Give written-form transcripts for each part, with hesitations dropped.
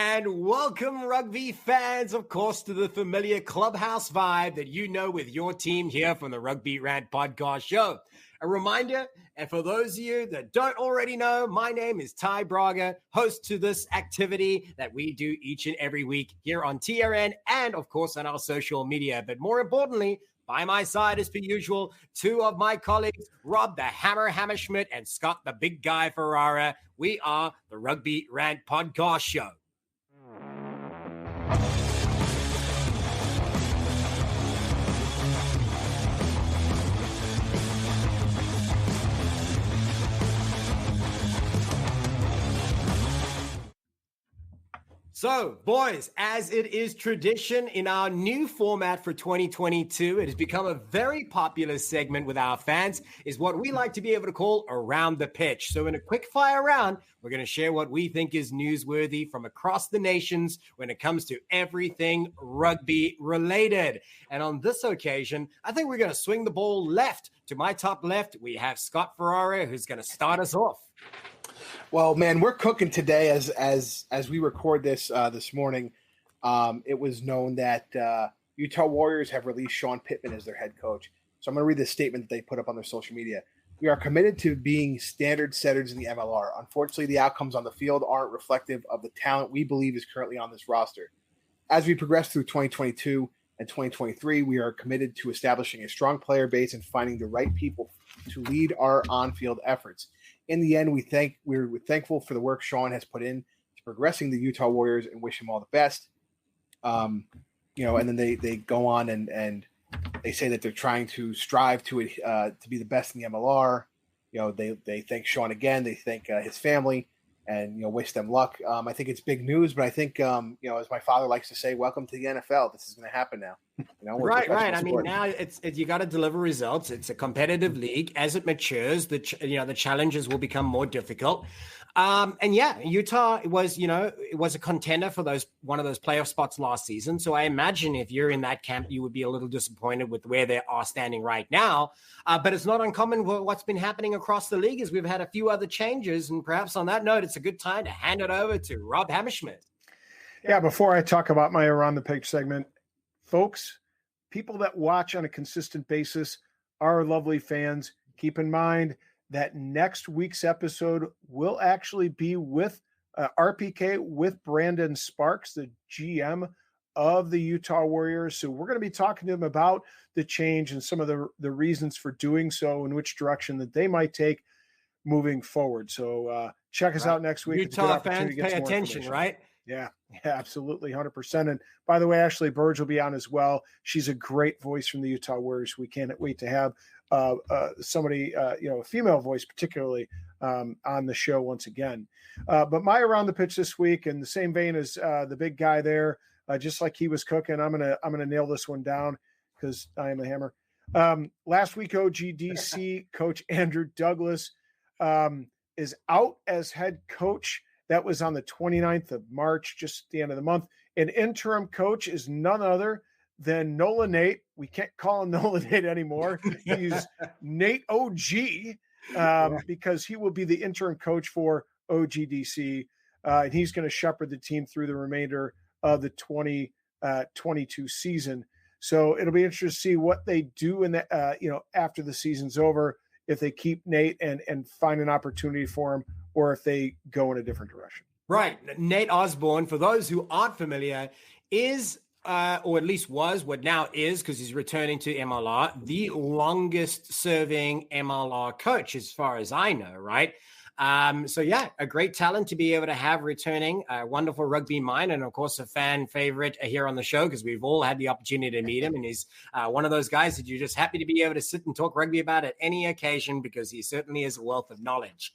And welcome, rugby fans, of course, to the familiar clubhouse vibe that you know with your team here from the Rugby Rant podcast show. A reminder, and for those of you that don't already know, my name is Ty Braga, host to this activity that we do each and every week here on TRN and, of course, on our social media. But more importantly, by my side, as per usual, two of my colleagues, Rob the Hammerschmidt and Scott the Big Guy Ferrara. We are the Rugby Rant podcast show. So, boys, as it is tradition in our new format for 2022, it has become a very popular segment with our fans, is what we like to be able to call Around the Pitch. So in a quick fire round, we're going to share what we think is newsworthy from across the nations when it comes to everything rugby related. And on this occasion, I think we're going to swing the ball left. To my top left, we have Scott Ferrara, who's going to start us off. Well, man, we're cooking today as we record this morning. It was known that Utah Warriors have released Sean Pittman as their head coach. So I'm going to read this statement that they put up on their social media. We are committed to being standard setters in the MLR. Unfortunately, the outcomes on the field aren't reflective of the talent we believe is currently on this roster. As we progress through 2022 and 2023, we are committed to establishing a strong player base and finding the right people to lead our on-field efforts. In the end, we're thankful for the work Sean has put in to progressing the Utah Warriors and wish him all the best. And then they go on and they say that they're trying to strive to be the best in the MLR. They thank Sean again. They thank his family and wish them luck. I think it's big news, but I think as my father likes to say, welcome to the NFL. This is going to happen now. Right. I mean, now it's you got to deliver results. It's a competitive league. As it matures, the challenges will become more difficult. Utah was a contender for one of those playoff spots last season. So I imagine if you're in that camp, you would be a little disappointed with where they are standing right now. But it's not uncommon. What's been happening across the league is we've had a few other changes, and perhaps on that note, it's a good time to hand it over to Rob Hammerschmidt. Yeah, before I talk about my Around the Pitch segment, folks, people that watch on a consistent basis are lovely fans. Keep in mind that next week's episode will actually be with RPK with Brandon Sparks, the GM of the Utah Warriors. So we're going to be talking to him about the change and some of the reasons for doing so and which direction that they might take moving forward. So check us out next week. Utah fans pay attention, right? Yeah, absolutely, 100%. And by the way, Ashley Burge will be on as well. She's a great voice from the Utah Warriors. We can't wait to have somebody, a female voice particularly on the show once again. But my Around the Pitch this week, in the same vein as the big guy there, just like he was cooking, I'm gonna nail this one down because I am a hammer. Last week, OGDC coach Andrew Douglas is out as head coach. That was on the 29th of March, just at the end of the month. An interim coach is none other than Nolan Nate. We can't call him Nolan Nate anymore. He's Nate OG because he will be the interim coach for OGDC. And he's going to shepherd the team through the remainder of the 2022 season. So it'll be interesting to see what they do in the, after the season's over, if they keep Nate and find an opportunity for him, or if they go in a different direction. Right. Nate Osborne, for those who aren't familiar, is, or at least was, what now is, because he's returning to MLR, the longest serving MLR coach, as far as I know, right? A great talent to be able to have returning, a wonderful rugby mind, and of course a fan favorite here on the show because we've all had the opportunity to meet him, and he's one of those guys that you're just happy to be able to sit and talk rugby about at any occasion because he certainly is a wealth of knowledge.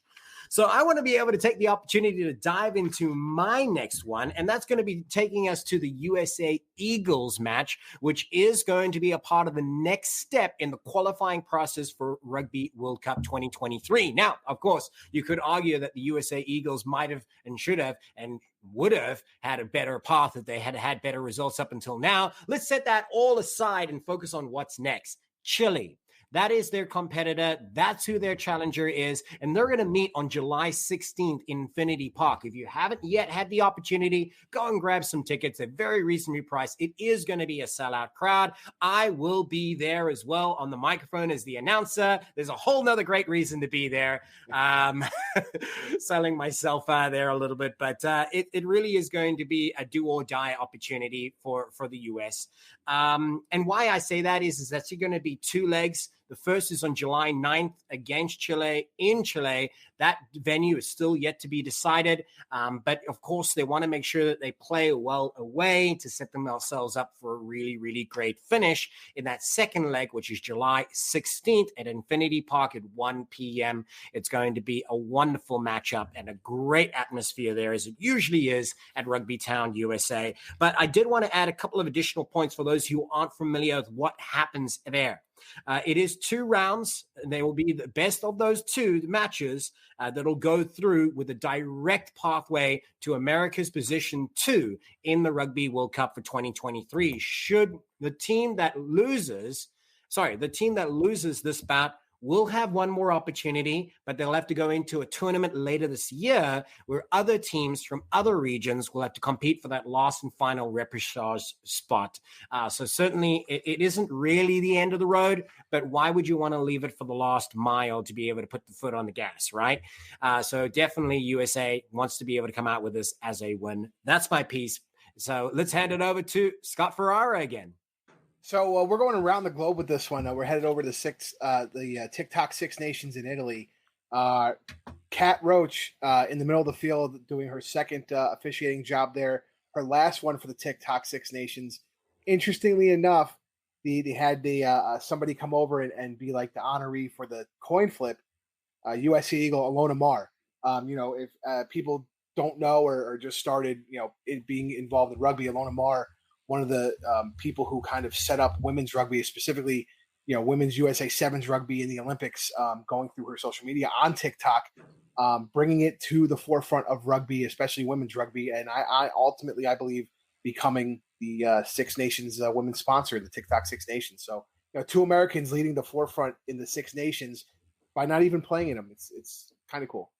So I want to be able to take the opportunity to dive into my next one, and that's going to be taking us to the USA Eagles match, which is going to be a part of the next step in the qualifying process for Rugby World Cup 2023. Now, of course, you could argue that the USA Eagles might have and should have and would have had a better path if they had had better results up until now. Let's set that all aside and focus on what's next. Chile. That is their competitor. That's who their challenger is. And they're going to meet on July 16th in Infinity Park. If you haven't yet had the opportunity, go and grab some tickets. They're very reasonably priced. It is going to be a sellout crowd. I will be there as well on the microphone as the announcer. There's a whole nother great reason to be there. Selling myself there a little bit, but it really is going to be a do or die opportunity for the US. And why I say that is that you're going to be two legs. The first is on July 9th against Chile in Chile. That venue is still yet to be decided. But of course, they want to make sure that they play well away to set themselves up for a really, really great finish in that second leg, which is July 16th at Infinity Park at 1 p.m. It's going to be a wonderful matchup and a great atmosphere there, as it usually is at Rugby Town, USA. But I did want to add a couple of additional points for those who aren't familiar with what happens there. It is 2 rounds. They will be the best of those 2 matches that'll go through with a direct pathway to America's position 2 in the Rugby World Cup for 2023. Should the team that loses this bout will have one more opportunity, but they'll have to go into a tournament later this year where other teams from other regions will have to compete for that last and final repechage spot. So certainly it isn't really the end of the road, but why would you want to leave it for the last mile to be able to put the foot on the gas, right? So definitely USA wants to be able to come out with this as a win. That's my piece. So let's hand it over to Scott Ferrara again. So we're going around the globe with this one. We're headed over to the TikTok Six Nations in Italy. Kat Roach in the middle of the field doing her second officiating job there. Her last one for the TikTok Six Nations. Interestingly enough, they had somebody come over and be like the honoree for the coin flip. USC Eagle Alona Mar. If people don't know or just started, being involved in rugby, Alona Mar, one of the people who kind of set up women's rugby, specifically, women's USA Sevens rugby in the Olympics, going through her social media on TikTok, bringing it to the forefront of rugby, especially women's rugby. And I ultimately, I believe, becoming the Six Nations women's sponsor, the TikTok Six Nations. So, 2 Americans leading the forefront in the Six Nations by not even playing in them. It's kind of cool.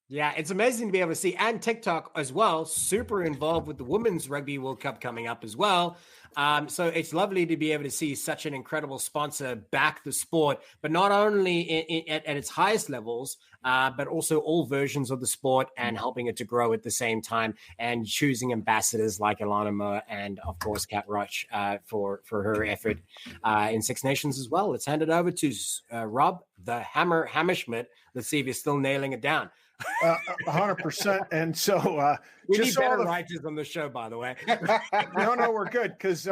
Yeah, it's amazing to be able to see. And TikTok as well, super involved with the Women's Rugby World Cup coming up as well. So it's lovely to be able to see such an incredible sponsor back the sport, but not only at its highest levels, but also all versions of the sport and helping it to grow at the same time and choosing ambassadors like Alana Moore and, of course, Kat Roach for her effort in Six Nations as well. Let's hand it over to Rob, the Hammerschmidt. Let's see if he's still nailing it down. 100%. And so we need better writers on the show, by the way. No, we're good because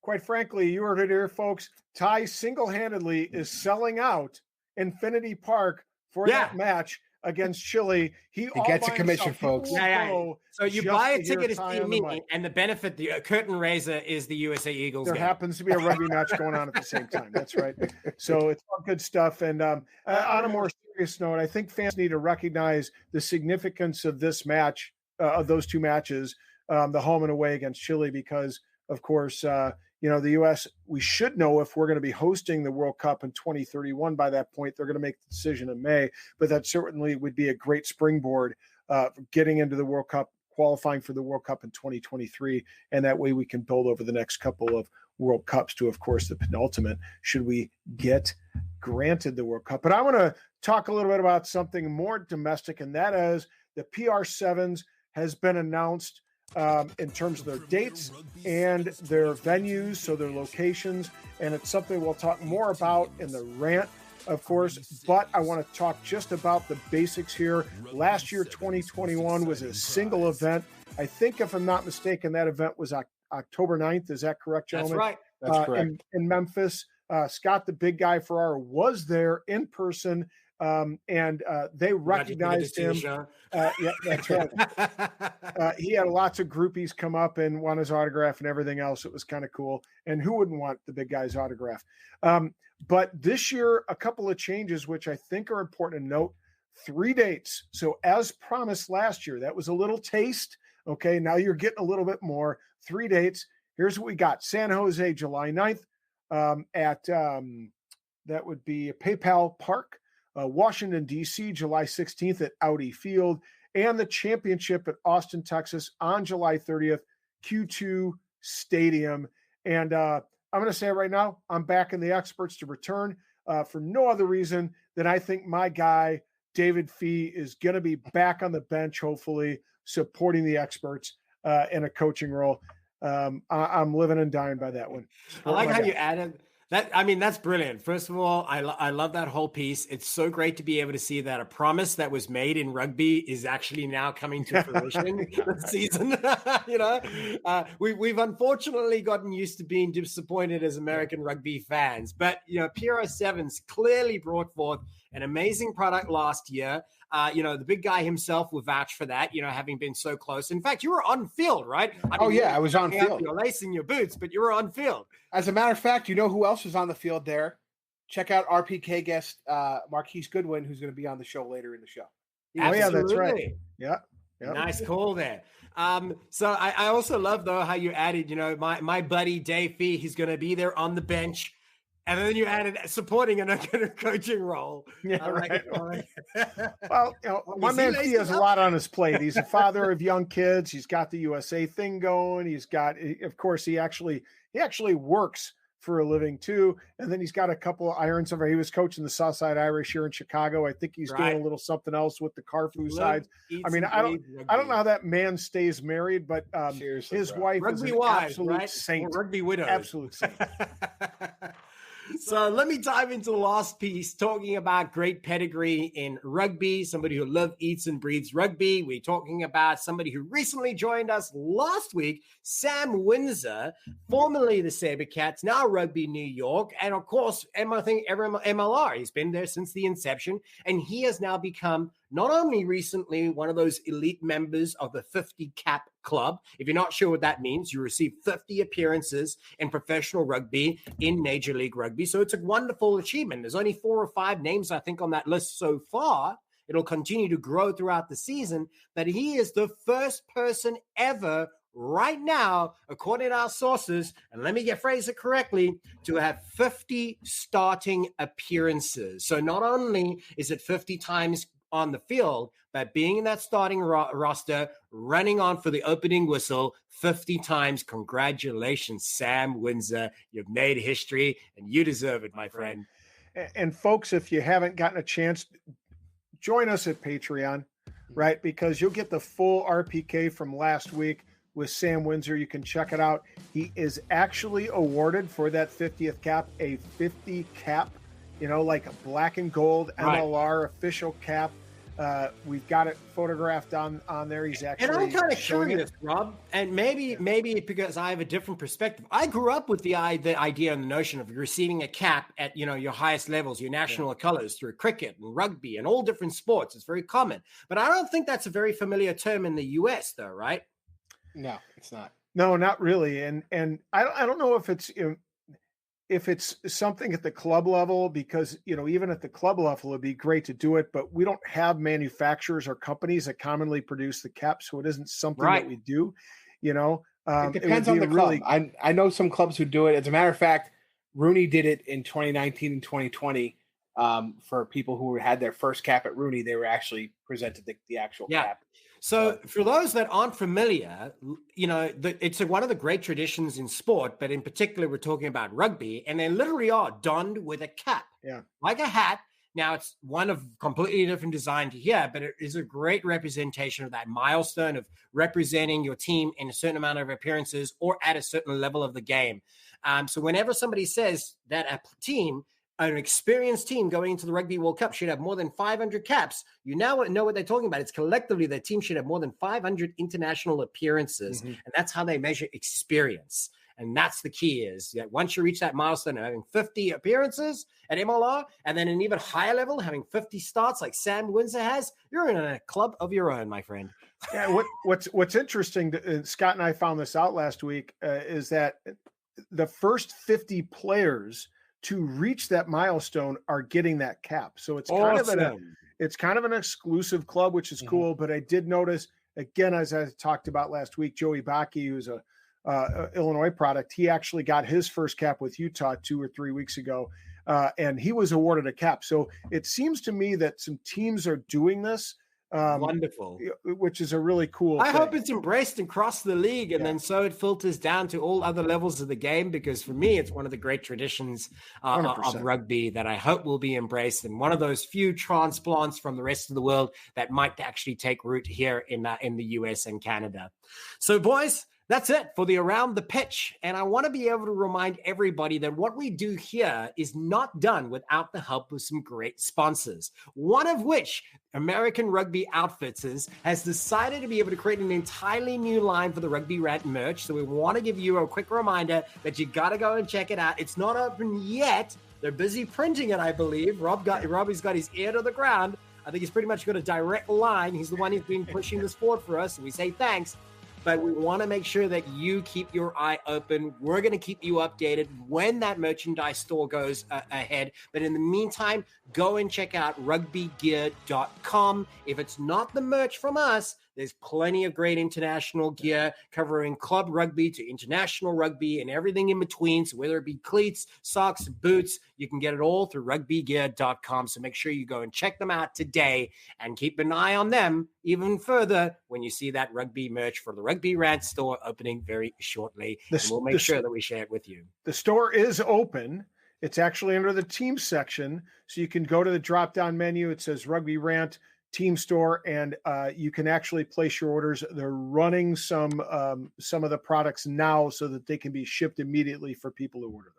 quite frankly, you heard it here, folks. Ty single-handedly is selling out Infinity Park for that match against Chile. He gets a commission, folks. So you buy a ticket to see me, and the benefit, the curtain raiser, is the USA Eagles. There happens to be a rugby match going on at the same time. That's right. So it's all good stuff. And on a more serious note, I think fans need to recognize the significance of this match, of those 2 matches, the home and away against Chile, because, of course, the U.S., we should know if we're going to be hosting the World Cup in 2031. By that point, they're going to make the decision in May, but that certainly would be a great springboard getting into the World Cup, qualifying for the World Cup in 2023. And that way we can build over the next couple of World Cups to, of course, the penultimate, should we get granted the World Cup. But I want to talk a little bit about something more domestic, and that is the PR7s has been announced in terms of their dates and their venues, so their locations. And it's something we'll talk more about in the rant, of course. But I want to talk just about the basics here. Last year, 2021, was a single event. I think, if I'm not mistaken, that event was October 9th. Is that correct, gentlemen? That's right. That's correct. In Memphis. Scott, the big guy Ferrara, was there in person. And they recognized him. Yeah, that's right. He had lots of groupies come up and want his autograph and everything else. It was kind of cool. And who wouldn't want the big guy's autograph? But this year, a couple of changes, which I think are important to note. 3 dates. So as promised last year, that was a little taste. Okay, now you're getting a little bit more. 3 dates. Here's what we got. San Jose, July 9th at That would be PayPal Park, Washington, D.C., July 16th at Audi Field, and the championship at Austin, Texas on July 30th, Q2 Stadium. And I'm going to say right now, I'm backing the experts to return for no other reason than I think my guy, David Fee, is going to be back on the bench, hopefully, supporting the experts in a coaching role. I'm living and dying by that one. I like how you added that. I mean, that's brilliant. First of all, I love that whole piece. It's so great to be able to see that a promise that was made in rugby is actually now coming to fruition this season. We've unfortunately gotten used to being disappointed as American rugby fans, but Piero Sevens clearly brought forth an amazing product last year. The big guy himself will vouch for that, having been so close. In fact, you were on field, right? I was on field. You're lacing your boots, but you were on field. As a matter of fact, you know who else was on the field there? Check out RPK guest Marquise Goodwin, who's going to be on the show later in the show. Oh, yeah, that's right. Yeah. Yep. Nice call there. So I also love, though, how you added, my buddy Dave Fee, he's going to be there on the bench. And then you added supporting in a coaching role. Yeah, right. Well, my man Fee has a lot on his plate. He's a father of young kids. He's got the USA thing going. He's got, of course, he actually works for a living too. And then he's got a couple of irons over. He was coaching the Southside Irish here in Chicago. I think he's doing a little something else with the Carfu sides. I mean, I don't know how that man stays married, but his wife rugby is an absolute saint. Or rugby widows. Absolute saint. So let me dive into the last piece, talking about great pedigree in rugby, somebody who lives, eats, and breathes rugby. We're talking about somebody who recently joined us last week, Sam Windsor, formerly the Sabercats, now Rugby New York, and of course, I think MLR. He's been there since the inception, and he has now become not only recently one of those elite members of the 50 cap club. If you're not sure what that means, you receive 50 appearances in professional rugby in Major League Rugby. So it's a wonderful achievement. There's only 4 or 5 names, I think, on that list so far. It'll continue to grow throughout the season. But he is the first person ever right now, according to our sources, and let me get phrased it correctly, to have 50 starting appearances. So not only is it 50 times on the field, but being in that starting roster, running on for the opening whistle 50 times. Congratulations, Sam Windsor. You've made history, and you deserve it, my friend. And folks, if you haven't gotten a chance, join us at Patreon, right? Because you'll get the full RPK from last week with Sam Windsor. You can check it out. He is actually awarded for that 50th cap, a 50 cap, like a black and gold MLR official cap. We've got it photographed on there. He's actually, and I'm kind of curious, Rob, and maybe because I have a different perspective. I grew up with the idea and the notion of receiving a cap at your highest levels, your national colors, through cricket and rugby and all different sports. It's very common, but I don't think that's a very familiar term in the U.S. though, right? No, it's not. No, not really. And I don't know if it's something at the club level, because, even at the club level, it'd be great to do it, but we don't have manufacturers or companies that commonly produce the caps. So it isn't something that we do, it depends on the club. I know some clubs who do it. As a matter of fact, Rooney did it in 2019 and 2020. For people who had their first cap at Rooney, they were actually presented the actual cap. So for those that aren't familiar, it's one of the great traditions in sport, but in particular, we're talking about rugby, and they literally are donned with a cap, like a hat. Now, it's one of completely different design to here, but it is a great representation of that milestone of representing your team in a certain amount of appearances or at a certain level of the game. So whenever somebody says that a team, an experienced team going into the Rugby World Cup should have more than 500 caps, you now know what they're talking about. It's collectively their team should have more than 500 international appearances, and that's how they measure experience. And that's the key, is that once you reach that milestone of having 50 appearances at MLR, and then an even higher level, having 50 starts like Sam Windsor has, you're in a club of your own, my friend. Yeah, what's interesting, Scott and I found this out last week, is that the first 50 players to reach that milestone are getting that cap. So it's kind of an exclusive club, which is cool. But I did notice, again, as I talked about last week, Joey Baki, who's a Illinois product, he actually got his first cap with Utah 2 or 3 weeks ago. and he was awarded a cap. So it seems to me that some teams are doing this. Wonderful. Which is a really cool I thing. hope it's embraced across the league, and then so it filters down to all other levels of the game, because for me, it's one of the great traditions of rugby that I hope will be embraced, and one of those few transplants from the rest of the world that might actually take root here in the US and Canada. So, boys, that's it for the Around the Pitch. And I want to be able to remind everybody that what we do here is not done without the help of some great sponsors, one of which, American Rugby Outfitters, has decided to be able to create an entirely new line for the Rugby Rant merch. So we want to give you a quick reminder that you got to go and check it out. It's not open yet. They're busy printing it, I believe. Robbie's got his ear to the ground. I think he's pretty much got a direct line. He's the one who's been pushing this forward for us. So we say thanks. But we want to make sure that you keep your eye open. We're going to keep you updated when that merchandise store goes ahead. But in the meantime, go and check out rugbygear.com. If it's not the merch from us, there's plenty of great international gear covering club rugby to international rugby and everything in between. So whether it be cleats, socks, boots, you can get it all through rugbygear.com. So make sure you go and check them out today and keep an eye on them even further when you see that rugby merch for the Rugby Rant store opening very shortly. And we'll make sure that we share it with you. The store is open. It's actually under the team section. So you can go to the drop-down menu. It says Rugby Rant Team Store, and you can actually place your orders. They're running some of the products now so that they can be shipped immediately for people who order them.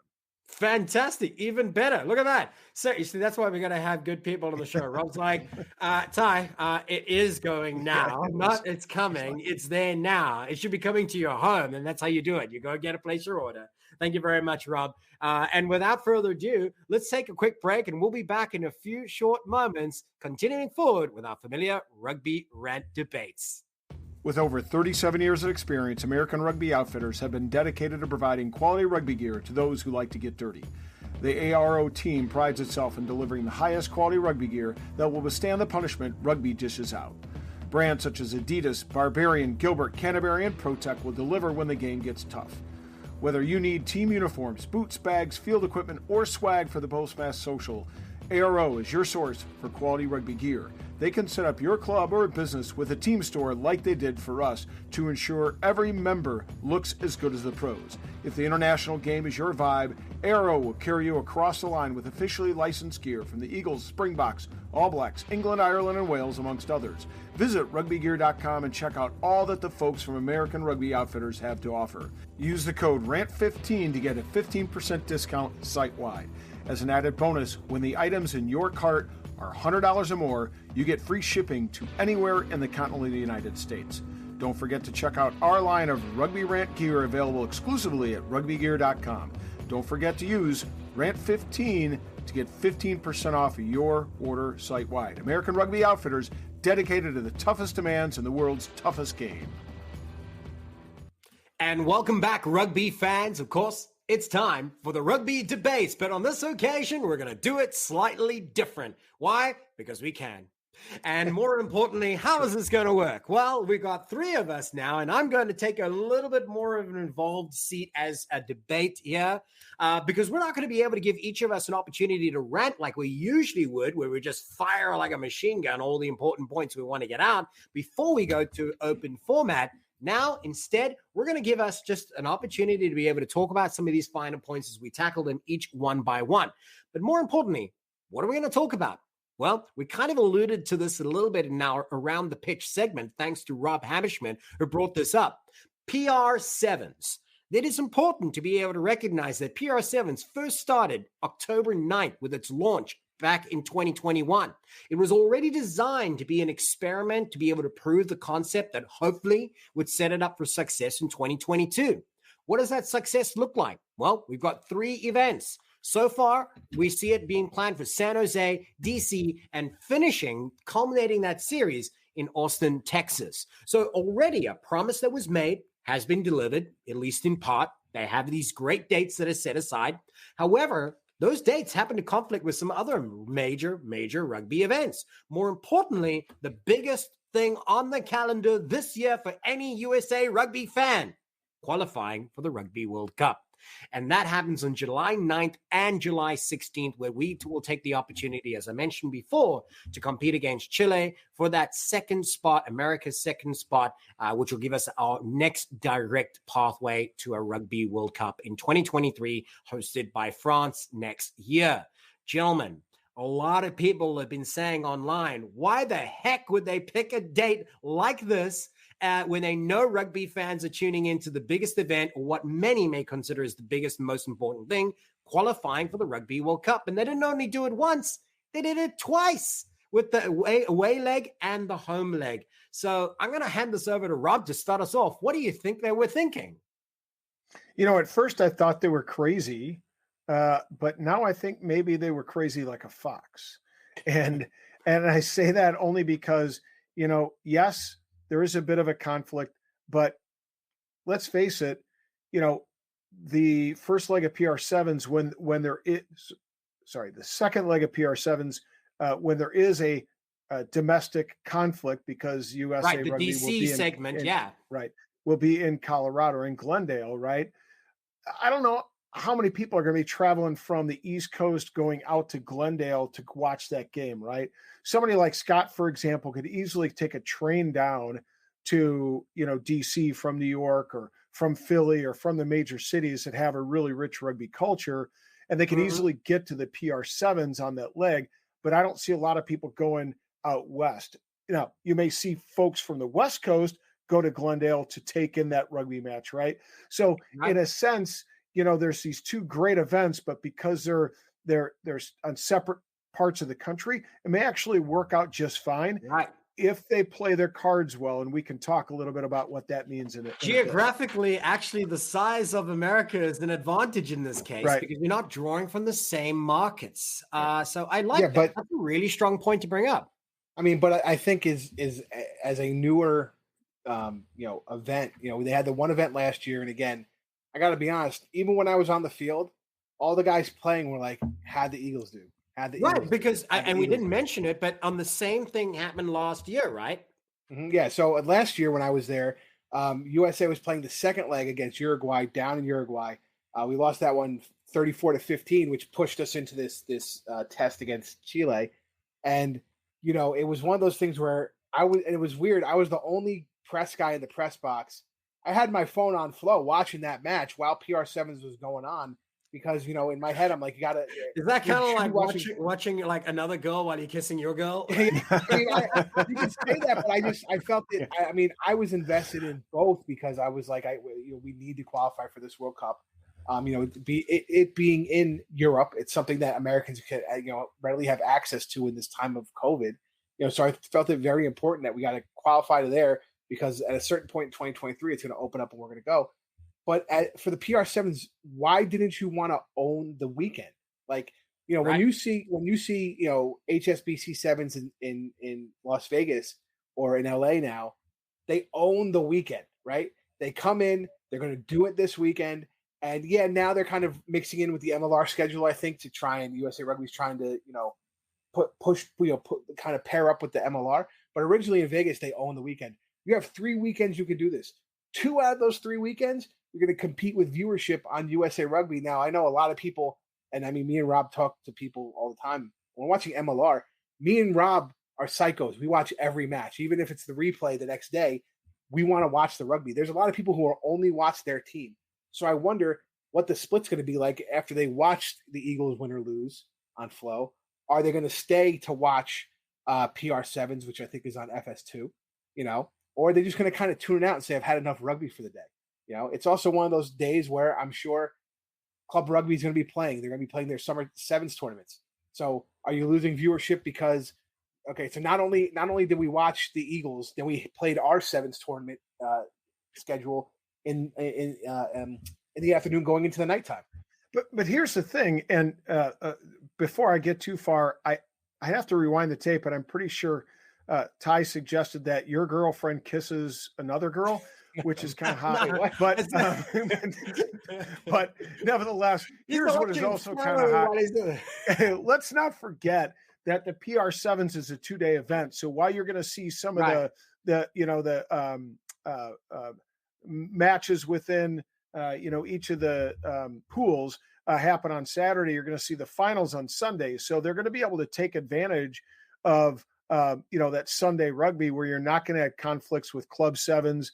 Fantastic. Even better. Look at that. So you see, that's why we're going to have good people on the show. Rob's like, Ty, it is going now. Not it's coming. It's there now. It should be coming to your home. And that's how you do it. You go get a place your order. Thank you very much, Rob. And without further ado, let's take a quick break, and we'll be back in a few short moments, continuing forward with our familiar Rugby Rant debates. With over 37 years of experience, American Rugby Outfitters have been dedicated to providing quality rugby gear to those who like to get dirty. The ARO team prides itself in delivering the highest quality rugby gear that will withstand the punishment rugby dishes out. Brands such as Adidas, Barbarian, Gilbert, Canterbury, and ProTech will deliver when the game gets tough. Whether you need team uniforms, boots, bags, field equipment, or swag for the Postmaster Social, ARO is your source for quality rugby gear. They can set up your club or business with a team store like they did for us to ensure every member looks as good as the pros. If the international game is your vibe, ARO will carry you across the line with officially licensed gear from the Eagles, Springboks, All Blacks, England, Ireland, and Wales, amongst others. Visit rugbygear.com and check out all that the folks from American Rugby Outfitters have to offer. Use the code RANT15 to get a 15% discount site-wide. As an added bonus, when the items in your cart are $100 or more, you get free shipping to anywhere in the continental United States. Don't forget to check out our line of Rugby Rant gear available exclusively at rugbygear.com. Don't forget to use RANT15 to get 15% off your order site-wide. American Rugby Outfitters, dedicated to the toughest demands in the world's toughest game. And welcome back, rugby fans. Of course, it's time for the rugby debates, but on this occasion, we're going to do it slightly different. Why? Because we can. And more importantly, how is this going to work? Well, we've got three of us now, and I'm going to take a little bit more of an involved seat as a debate here, because we're not going to be able to give each of us an opportunity to rant like we usually would, where we just fire like a machine gun all the important points we want to get out before we go to open format. Now, instead, we're going to give us just an opportunity to be able to talk about some of these finer points as we tackle them each one by one. But more importantly, what are we going to talk about? Well, we kind of alluded to this a little bit in our Around the Pitch segment, thanks to Rob Hammerschmidt, who brought this up. PR7s. It is important to be able to recognize that PR7s first started October 9th with its launch back in 2021. It was already designed to be an experiment to be able to prove the concept that hopefully would set it up for success in 2022. What does that success look like? Well, we've got 3 events. So far, we see it being planned for San Jose, DC, and culminating that series in Austin, Texas. So already a promise that was made has been delivered, at least in part. They have these great dates that are set aside. However, those dates happen to conflict with some other major rugby events. More importantly, the biggest thing on the calendar this year for any USA Rugby fan, qualifying for the Rugby World Cup. And that happens on July 9th and July 16th, where we will take the opportunity, as I mentioned before, to compete against Chile for that second spot, America's second spot, which will give us our next direct pathway to a Rugby World Cup in 2023, hosted by France next year. Gentlemen, a lot of people have been saying online, why the heck would they pick a date like this when they know rugby fans are tuning into the biggest event, or what many may consider as the biggest, most important thing, qualifying for the Rugby World Cup? And they didn't only do it once, they did it twice with the away leg and the home leg. So I'm going to hand this over to Rob to start us off. What do you think they were thinking? At first I thought they were crazy. But now I think maybe they were crazy like a fox. And I say that only because, yes, there is a bit of a conflict, but let's face it, the first leg of PR7s, when there is, the second leg of PR7s, when there is a domestic conflict, because USA the Rugby DC will be segment, will be in Colorado or in Glendale, right? I don't know how many people are going to be traveling from the East Coast going out to Glendale to watch that game, right? Somebody like Scott, for example, could easily take a train down to, DC from New York or from Philly or from the major cities that have a really rich rugby culture, and they can easily get to the PR7s on that leg. But I don't see a lot of people going out west. You may see folks from the West Coast go to Glendale to take in that rugby match, right? So in a sense, there's these two great events, but because they're on separate parts of the country, it may actually work out just fine if they play their cards well. And we can talk a little bit about what that means in it. Geographically, actually, the size of America is an advantage in this case, because you're not drawing from the same markets. So I like that. That's a really strong point to bring up. I mean, but I think is as a newer, event, they had the one event last year. And again, I got to be honest, even when I was on the field, all the guys playing were like, had the Eagles do. Because we didn't mention it, but on the same thing happened last year, right? Mm-hmm, yeah. So last year when I was there, USA was playing the second leg against Uruguay down in Uruguay. We lost that one 34-15, which pushed us into this test against Chile. And, it was one of those things where it was weird. I was the only press guy in the press box. I had my phone on flow watching that match while PR7s was going on, because, in my head, I'm like, you got to. Is that kind of like watching like another girl while you're kissing your girl? I mean, you can say that, but I felt it. I was invested in both, because I was like, we need to qualify for this World Cup. It being in Europe, it's something that Americans can, readily have access to in this time of COVID. So I felt it very important that we got to qualify to there, because at a certain point in 2023, it's going to open up and we're going to go. But for the PR7s, why didn't you want to own the weekend? Like, when you see HSBC sevens in Las Vegas or in LA now, they own the weekend, right? They come in, they're going to do it this weekend. And now they're kind of mixing in with the MLR schedule, I think, to try, and USA Rugby's trying to, kind of pair up with the MLR. But originally in Vegas, they own the weekend. You have 3 weekends you can do this. 2 out of those 3 weekends, you're going to compete with viewership on USA Rugby. Now, I know a lot of people, and I mean, me and Rob talk to people all the time. When we're watching MLR, me and Rob are psychos. We watch every match. Even if it's the replay the next day, we want to watch the rugby. There's a lot of people who are only watch their team. So I wonder what the split's going to be like after they watch the Eagles win or lose on Flow. Are they going to stay to watch PR7s, which I think is on FS2, or are they just going to kind of tune it out and say, I've had enough rugby for the day? It's also one of those days where I'm sure club rugby is going to be playing. They're going to be playing their summer sevens tournaments. So are you losing viewership because, so not only did we watch the Eagles, then we played our sevens tournament schedule in the afternoon going into the nighttime. But here's the thing, and before I get too far, I have to rewind the tape, and I'm pretty sure Ty suggested that your girlfriend kisses another girl, which is kind of hot. But nevertheless, here's what is also kind of hot. Let's not forget that the PR7s is a 2-day event. So while you're going to see some of the matches within each of the pools happen on Saturday. You're going to see the finals on Sunday. So they're going to be able to take advantage of, that Sunday rugby where you're not going to have conflicts with club sevens,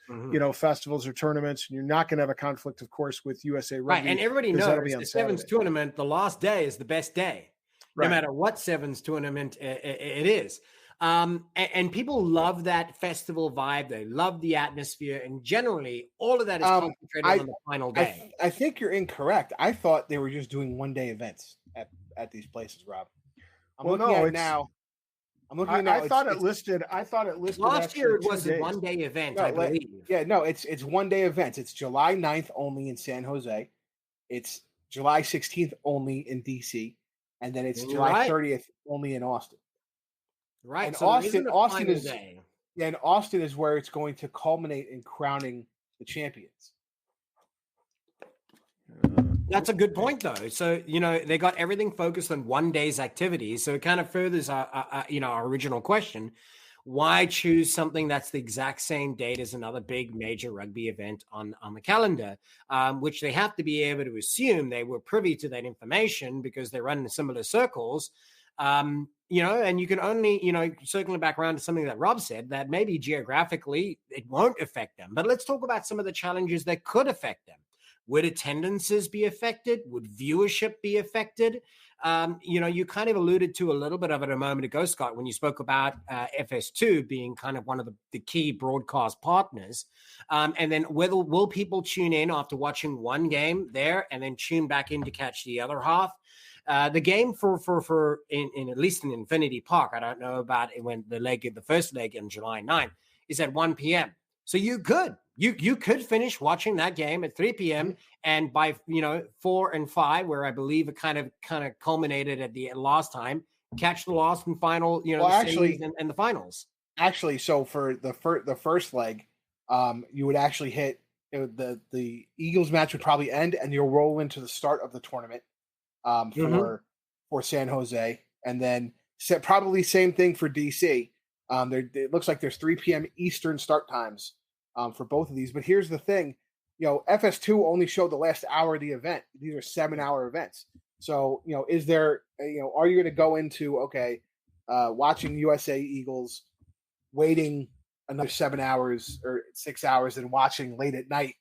festivals or tournaments. And you're not going to have a conflict, of course, with USA Rugby. Right. And everybody knows the sevens tournament, the last day is the best day, no matter what sevens tournament it is. And people love that festival vibe. They love the atmosphere. And generally, all of that is concentrated on the final day. I think you're incorrect. I thought they were just doing one-day events at these places, Rob. I'm looking at it now. I thought it listed. Last year it was a one-day event, I believe. Yeah, no, it's one-day events. It's July 9th only in San Jose. It's July 16th only in DC. And then it's July 30th only in Austin. Right. And so Austin is day. Yeah, and Austin is where it's going to culminate in crowning the champions. That's a good point, though. So, they got everything focused on one day's activities. So it kind of furthers our original question. Why choose something that's the exact same date as another big major rugby event on the calendar, which they have to be able to assume they were privy to that information because they run in similar circles. And you can only, circling back around to something that Rob said, that maybe geographically it won't affect them. But let's talk about some of the challenges that could affect them. Would attendances be affected? Would viewership be affected? You kind of alluded to a little bit of it a moment ago, Scott, when you spoke about FS2 being kind of one of the key broadcast partners. And then will people tune in after watching one game there and then tune back in to catch the other half? The game for in at least in Infinity Park, I don't know about it when the first leg on July 9th is at 1 p.m. So you could finish watching that game at 3 p.m. and by 4 and 5, where I believe it kind of culminated at the last time, catch the last and final, and the finals. Actually, so for the first leg, you would actually hit the Eagles match would probably end, and you'll roll into the start of the tournament for San Jose, and then probably same thing for DC. It looks like there's 3 p.m. Eastern start times for both of these. But here's the thing, FS2 only showed the last hour of the event. These are 7-hour events. So, is there, are you going to go into, watching USA Eagles, waiting another 7 hours or 6 hours and watching late at night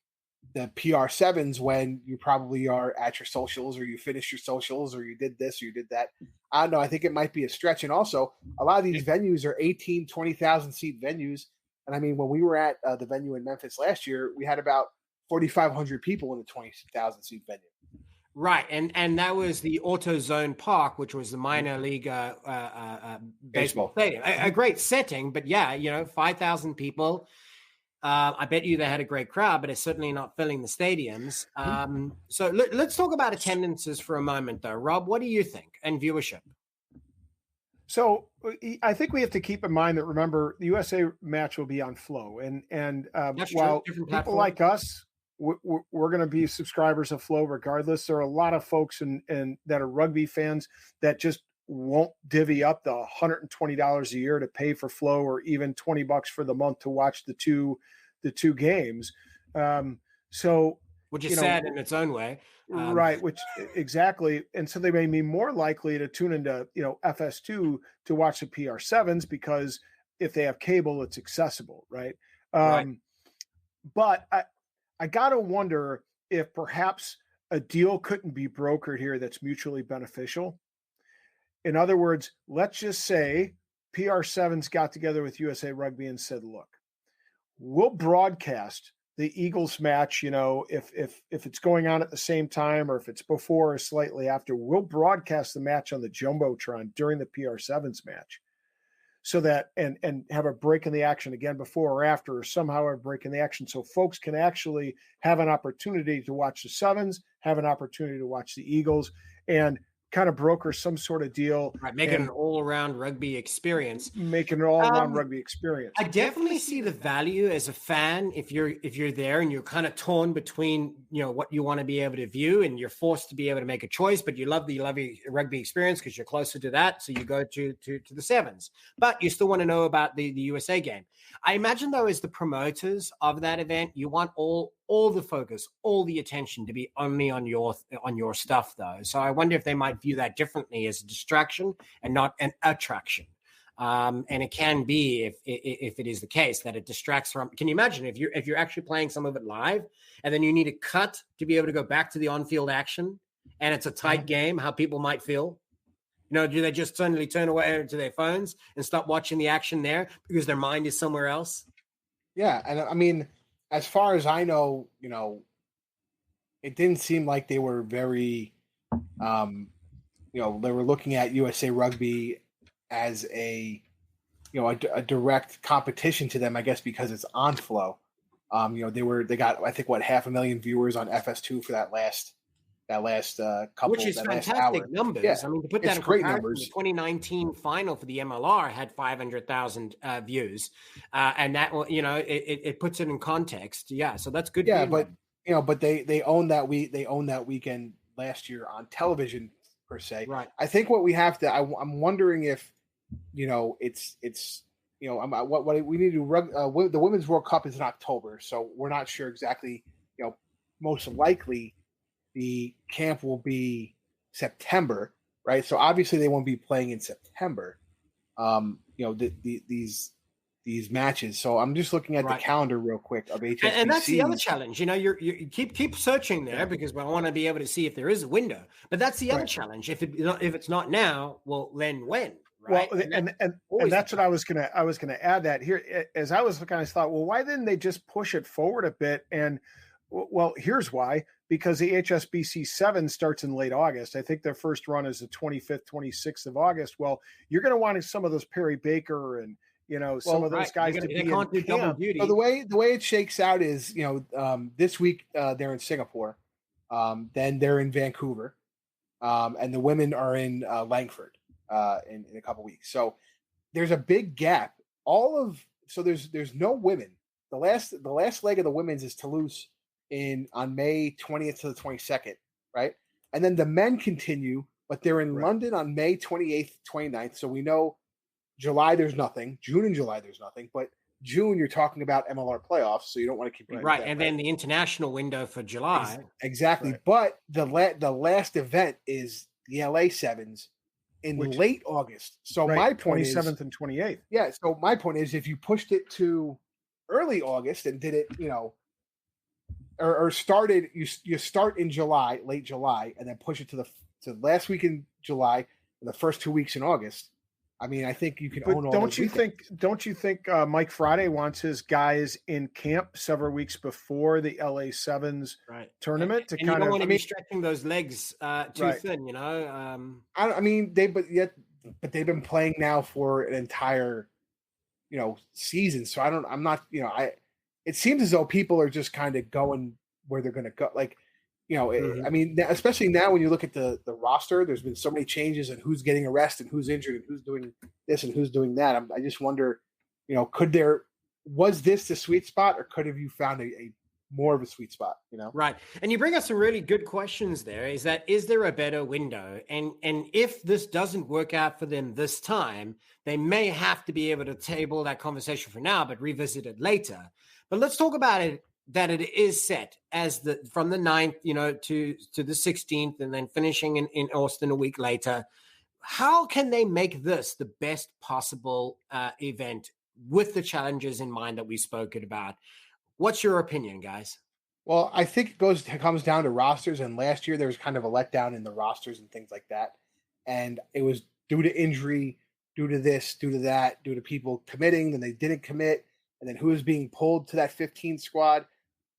the PR7s when you probably are at your socials or you finished your socials or you did this or you did that? I don't know. I think it might be a stretch. And also, a lot of these venues are 18, 20,000 seat venues. And I mean, when we were at the venue in Memphis last year, we had about 4,500 people in the 20,000 seat venue. Right. And that was the AutoZone Park, which was the minor league baseball stadium. A great setting, but 5,000 people. I bet you they had a great crowd, but it's certainly not filling the stadiums. So let's talk about attendances for a moment, though. Rob, what do you think? And viewership? So I think we have to keep in mind that, remember, the USA match will be on Flow. And while people like us, we're going to be subscribers of Flow regardless, there are a lot of folks that are rugby fans that just won't divvy up the $120 a year to pay for Flow, or even $20 for the month to watch the two games. Which is sad in its own way. Right. Which exactly. And so they may be more likely to tune into, FS2 to watch the PR7s, because if they have cable, it's accessible. Right. But I got to wonder if perhaps a deal couldn't be brokered here that's mutually beneficial. In other words, let's just say PR7s got together with USA Rugby and said, look, we'll broadcast the Eagles match, if it's going on at the same time, or if it's before or slightly after, we'll broadcast the match on the Jumbotron during the PR7s match, so that and have a break in the action again before or after, or somehow a break in the action, so folks can actually have an opportunity to watch the Sevens, have an opportunity to watch the Eagles, and kind of broker some sort of deal. Right, make it an all-around rugby experience. Make it an all-around rugby experience. I definitely see the value as a fan if you're there and you're kind of torn between, what you want to be able to view, and you're forced to be able to make a choice, but you love the rugby experience because you're closer to that, so you go to the Sevens. But you still want to know about the USA game. I imagine, though, as the promoters of that event, you want all all the focus, all the attention to be only on your stuff, though. So I wonder if they might view that differently as a distraction and not an attraction. And it can be if it is the case that it distracts from. Can you imagine if you're actually playing some of it live and then you need a cut to be able to go back to the on-field action and it's a tight game, how people might feel? Do they just suddenly turn away to their phones and stop watching the action there because their mind is somewhere else? Yeah, and I mean, as far as I know, it didn't seem like they were very, they were looking at USA Rugby as a direct competition to them, I guess, because it's on Flow. They got, I think, 500,000 viewers on FS2 for that last couple, which is fantastic numbers. Yeah, I mean, to put that in comparison, the 2019 final for the MLR had 500,000 views, and that it puts it in context. Yeah, so that's good. Yeah, but they owned that weekend last year on television per se. Right. I think what we have to. I'm wondering if it's what we need to do. The Women's World Cup is in October, so we're not sure exactly. Most likely the camp will be September, right? So obviously they won't be playing in September. These matches. So I'm just looking at the calendar real quick of HSBC. And that's the other challenge. You keep searching there because I want to be able to see if there is a window. But that's the other challenge. If it's not now, well, then when? Right? Well, and that's what I was gonna add that here. As I was looking, I thought, well, why didn't they just push it forward a bit? And well, here's why. Because the HSBC 7 starts in late August. I think their first run is the 25th, 26th of August. Well, you're going to want some of those Perry Baker and some of those guys to be in camp. So the way it shakes out is this week they're in Singapore, then they're in Vancouver, and the women are in Langford in a couple weeks. So there's a big gap. There's no women. The last leg of the women's is Toulouse on May 20th to the 22nd, right? And then the men continue, but they're in London on May 28th, 29th. So we know July there's nothing. June and July there's nothing. But June you're talking about MLR playoffs, so you don't want to keep right. And then the international window for July. Exactly. Right. But the last event is the LA Sevens in late August. So my point 27th and 28th. Yeah. So my point is, if you pushed it to early August and did it, or started, you start in July, late July, and then push it to the last week in July and the first 2 weeks in August. I mean, I think you can own all. Don't you think Mike Friday wants his guys in camp several weeks before the LA Sevens tournament to kind of? You don't want to be stretching those legs too thin, but they've been playing now for an entire, season. So I'm not. It seems as though people are just kind of going where they're going to go. Like, I mean, especially now when you look at the roster, there's been so many changes and who's getting arrested, who's injured, and who's doing this and who's doing that. I just wonder, was this the sweet spot, or could have you found a more of a sweet spot? Right. And you bring us some really good questions there. Is there a better window? And if this doesn't work out for them this time, they may have to be able to table that conversation for now, but revisit it later. But let's talk about it, that it is set as from the 9th, to the 16th, and then finishing in Austin a week later. How can they make this the best possible event with the challenges in mind that we've spoken about? What's your opinion, guys? Well, I think it comes down to rosters. And last year there was kind of a letdown in the rosters and things like that. And it was due to injury, due to this, due to that, due to people committing, then they didn't commit. And then who was being pulled to that 15 squad.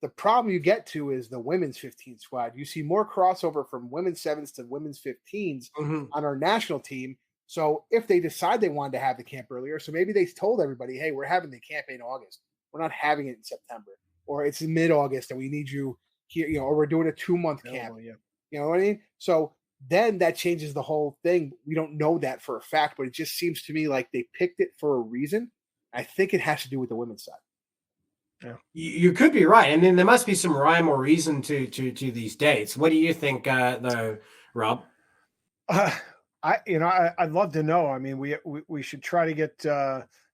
The problem you get to is the women's 15 squad. You see more crossover from women's 7s to women's 15s on our national team. So if they decide they wanted to have the camp earlier, so maybe they told everybody, hey, we're having the camp in August. We're not having it in September. Or it's in mid-August and we need you here, or we're doing a 2-month camp. Yeah. You know what I mean? So then that changes the whole thing. We don't know that for a fact, but it just seems to me like they picked it for a reason. I think it has to do with the women's side. Yeah, you could be right, and then there must be some rhyme or reason to these dates. What do you think, though, Rob? I'd love to know. I mean, we should try to get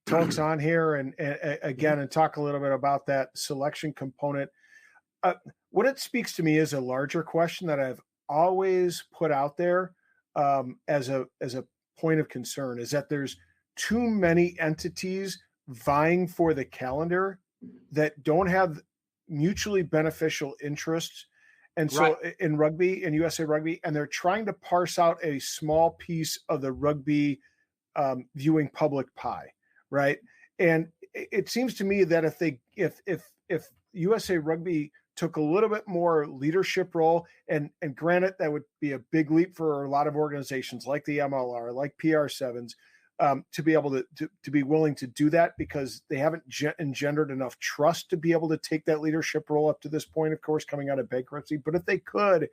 Tokes on here and again and talk a little bit about that selection component. what it speaks to me is a larger question that I've always put out there as a point of concern, is that there's too many entities vying for the calendar that don't have mutually beneficial interests. And so in rugby, in USA Rugby, and they're trying to parse out a small piece of the rugby viewing public pie, right? And it seems to me that if USA Rugby took a little bit more leadership role, and granted, that would be a big leap for a lot of organizations like the MLR, like PR7s, to be able to be willing to do that, because they haven't engendered enough trust to be able to take that leadership role up to this point, of course, coming out of bankruptcy. But if they could,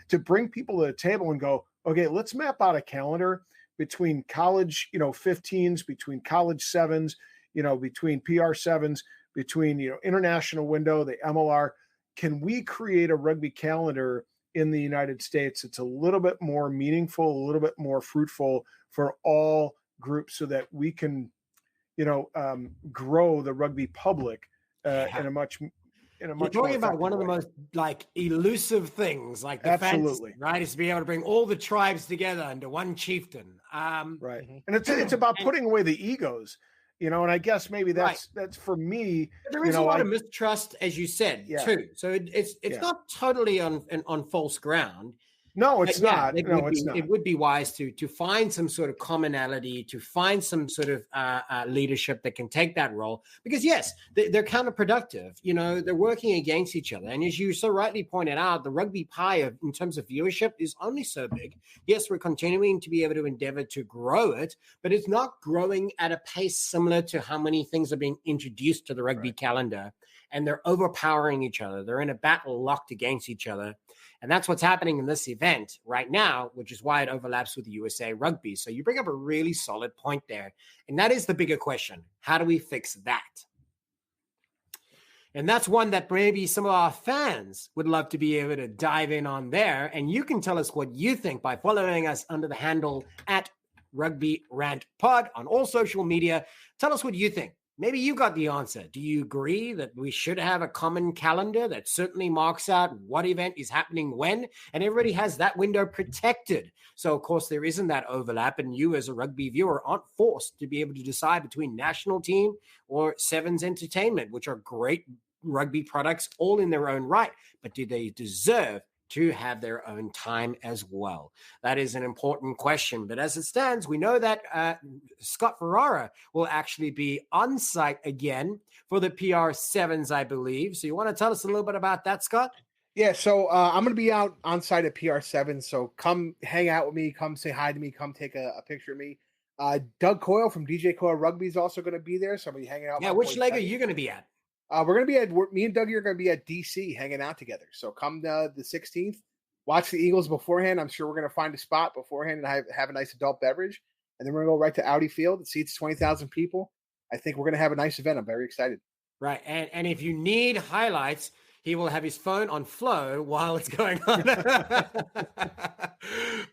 to bring people to the table and go, okay, let's map out a calendar between college, 15s, between college 7s, between PR7s, between, international window, the MLR. Can we create a rugby calendar in the United States that's a little bit more meaningful, a little bit more fruitful for all groups, so that we can, grow the rugby public in a much You're talking about one of the most elusive things, like the fantasy, right? Is to be able to bring all the tribes together under one chieftain. Right. And it's about putting away the egos, and I guess maybe that's for me. There is a lot of mistrust, as you said, too. So it's not totally on false ground. No, it's not. It would be wise to find some sort of commonality, to find some sort of leadership that can take that role. Because yes, they're counterproductive. They're working against each other. And as you so rightly pointed out, the rugby pie in terms of viewership is only so big. Yes, we're continuing to be able to endeavor to grow it, but it's not growing at a pace similar to how many things are being introduced to the rugby calendar. And they're overpowering each other. They're in a battle locked against each other. And that's what's happening in this event right now, which is why it overlaps with USA Rugby. So you bring up a really solid point there. And that is the bigger question. How do we fix that? And that's one that maybe some of our fans would love to be able to dive in on there. And you can tell us what you think by following us under the handle at Rugby Rant Pod on all social media. Tell us what you think. Maybe you got the answer. Do you agree that we should have a common calendar that certainly marks out what event is happening when, and everybody has that window protected? So, of course, there isn't that overlap, and you as a rugby viewer aren't forced to be able to decide between national team or Sevens Entertainment, which are great rugby products all in their own right. But do they deserve to have their own time as well? That is an important question. But as it stands, we know that Scott Ferrara will actually be on site again for the PR7s, I believe. So you want to tell us a little bit about that, Scott? Yeah, so I'm going to be out on site at PR7. So come hang out with me. Come say hi to me. Come take a picture of me. Doug Coyle from DJ Coyle Rugby is also going to be there. So I'm going to be hanging out. Yeah, which leg are you going to be at? We're going to be at, me and Dougie are going to be at DC hanging out together. So come the 16th, watch the Eagles beforehand. I'm sure we're going to find a spot beforehand and have a nice adult beverage. And then we're going to go right to Audi Field. It seats 20,000 people. I think we're going to have a nice event. I'm very excited. Right. And if you need highlights, he will have his phone on flow while it's going on.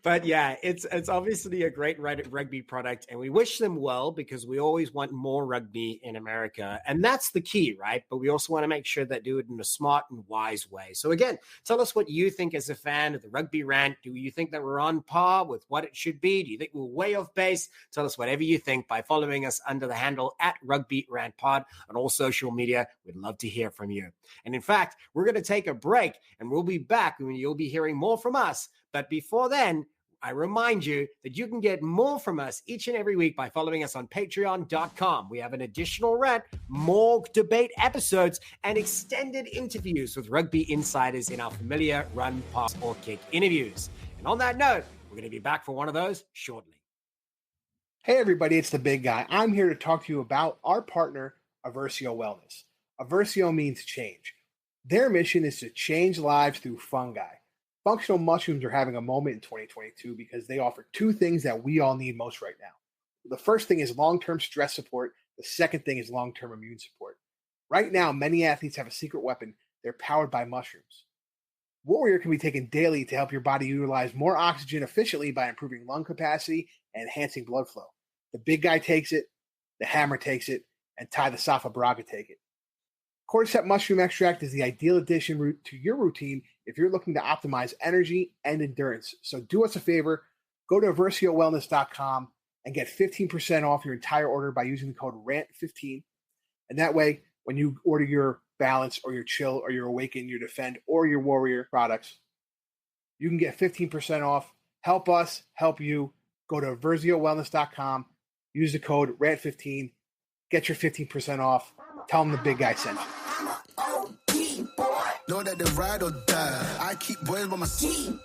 But yeah, it's obviously a great rugby product, and we wish them well because we always want more rugby in America. And that's the key, right? But we also want to make sure that do it in a smart and wise way. So again, tell us what you think as a fan of the Rugby Rant. Do you think that we're on par with what it should be? Do you think we're way off base? Tell us whatever you think by following us under the handle at Rugby Rant Pod on all social media. We'd love to hear from you. And in fact, we're going to take a break and we'll be back when you'll be hearing more from us. But before then, I remind you that you can get more from us each and every week by following us on patreon.com. We have an additional rant, more debate episodes, and extended interviews with rugby insiders in our familiar run, pass, or kick interviews. And on that note, we're going to be back for one of those shortly. Hey, everybody, it's the big guy. I'm here to talk to you about our partner, Aversio Wellness. Aversio means change. Their mission is to change lives through fungi. Functional mushrooms are having a moment in 2022 because they offer two things that we all need most right now. The first thing is long-term stress support. The second thing is long-term immune support. Right now, many athletes have a secret weapon. They're powered by mushrooms. Warrior can be taken daily to help your body utilize more oxygen efficiently by improving lung capacity and enhancing blood flow. The big guy takes it, the hammer takes it, and Ty the Safa Braga take it. Cordyceps mushroom extract is the ideal addition to your routine if you're looking to optimize energy and endurance. So do us a favor, go to versiowellness.com and get 15% off your entire order by using the code RANT15. And that way, when you order your balance or your chill or your awaken, your defend, or your warrior products, you can get 15% off. Help us, help you. Go to versiowellness.com, use the code RANT15, get your 15% off. Tell them the big guy sent you. Know that they ride or die. I keep boys by my side.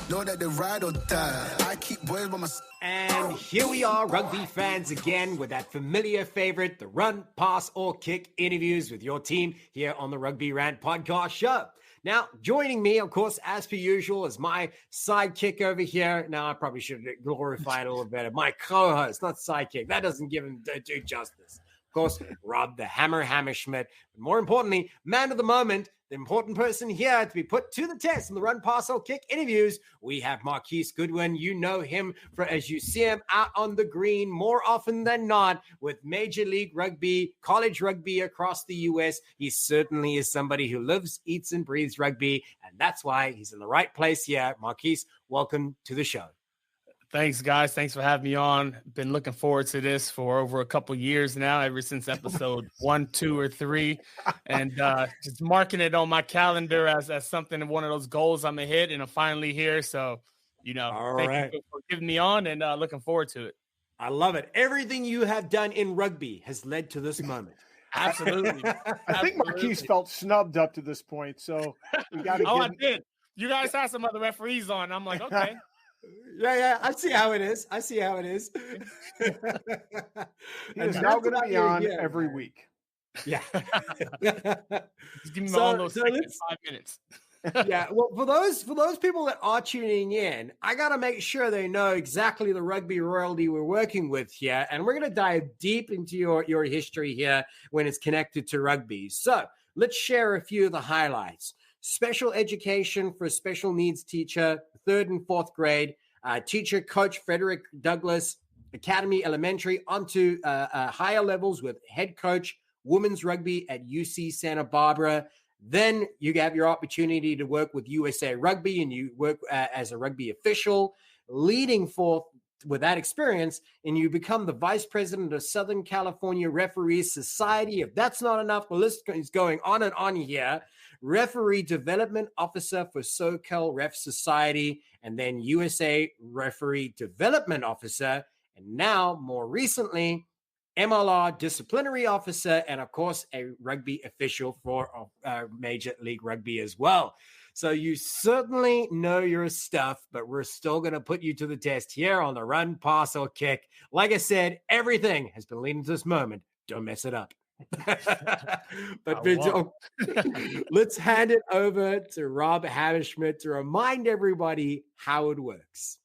Know that they ride or die. I keep boys by my side. And here we are, rugby fans, again with that familiar favorite, the run, pass, or kick interviews with your team here on the Rugby Rant podcast show. Now, joining me, of course, as per usual, is my sidekick over here. Now, I probably should glorify it a little better. My co-host, not sidekick. That doesn't give him due justice. Of course, Rob the Hammer Hammerschmidt. But more importantly, man of the moment, the important person here to be put to the test in the run, pass, or kick interviews. We have Marquise Goodwin. You know him as you see him out on the green more often than not with Major League Rugby, college rugby across the U.S. He certainly is somebody who lives, eats, and breathes rugby, and that's why he's in the right place here. Marquise, welcome to the show. Thanks, guys. Thanks for having me on. Been looking forward to this for over a couple years now, ever since episode 1, 2, or 3, and just marking it on my calendar as something, one of those goals I'm gonna hit, and I'm finally here. So, thank you for giving me on, and looking forward to it. I love it. Everything you have done in rugby has led to this moment. Absolutely. I think Marquise felt snubbed up to this point, so we got to. I did. You guys had some other referees on. I'm like, okay. Yeah, I see how it is. He's now going to be on every week. Yeah. Just give me all those 5 minutes. Yeah. Well, for those people that are tuning in, I got to make sure they know exactly the rugby royalty we're working with here. And we're going to dive deep into your history here when it's connected to rugby. So let's share a few of the highlights. Special education for a special needs teacher, 3rd and 4th grade, teacher, coach Frederick Douglass, Academy Elementary, onto higher levels with head coach, women's rugby at UC Santa Barbara. Then you have your opportunity to work with USA Rugby, and you work as a rugby official, leading forth with that experience, and you become the vice president of Southern California Referees Society. If that's not enough, the list is going on and on here. Referee Development Officer for SoCal Ref Society, and then USA Referee Development Officer, and now, more recently, MLR Disciplinary Officer, and of course, a rugby official for Major League Rugby as well. So you certainly know your stuff, but we're still going to put you to the test here on the run, pass, or kick. Like I said, everything has been leading to this moment. Don't mess it up. But let's hand it over to Rob Hammerschmidt to remind everybody how it works.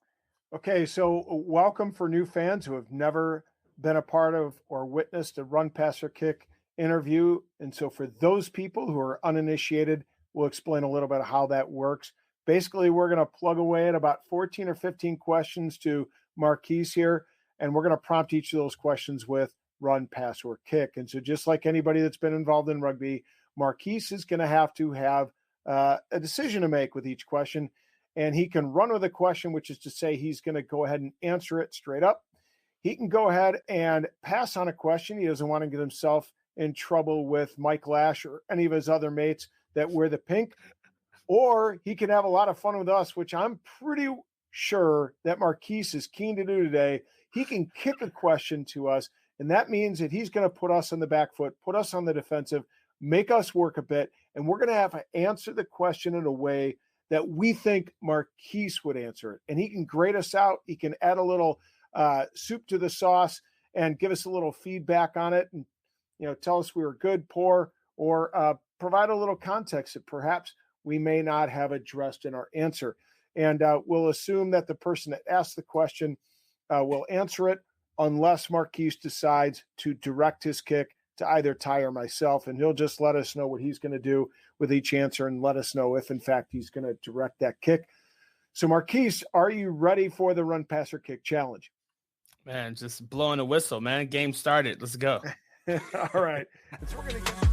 Okay, so welcome for new fans who have never been a part of or witnessed a run, pass, or kick interview. And so for those people who are uninitiated, we'll explain a little bit of how that works. Basically, we're going to plug away at about 14 or 15 questions to Marquise here, and we're going to prompt each of those questions with run, pass, or kick. And so just like anybody that's been involved in rugby, Marquise is going to have a decision to make with each question. And he can run with a question, which is to say he's going to go ahead and answer it straight up. He can go ahead and pass on a question. He doesn't want to get himself in trouble with Mike Lash or any of his other mates that wear the pink. Or he can have a lot of fun with us, which I'm pretty sure that Marquise is keen to do today. He can kick a question to us, and that means that he's going to put us on the back foot, put us on the defensive, make us work a bit, and we're going to have to answer the question in a way that we think Marquise would answer it. And he can grade us out. He can add a little soup to the sauce and give us a little feedback on it, and tell us we were good, poor, or provide a little context that perhaps we may not have addressed in our answer. And we'll assume that the person that asked the question will answer it unless Marquise decides to direct his kick to either Ty or myself, and he'll just let us know what he's going to do with each answer and let us know if, in fact, he's going to direct that kick. So, Marquise, are you ready for the run, pass, or kick challenge? Man, just blowing a whistle, man. Game started. Let's go. All right. So we're going to get...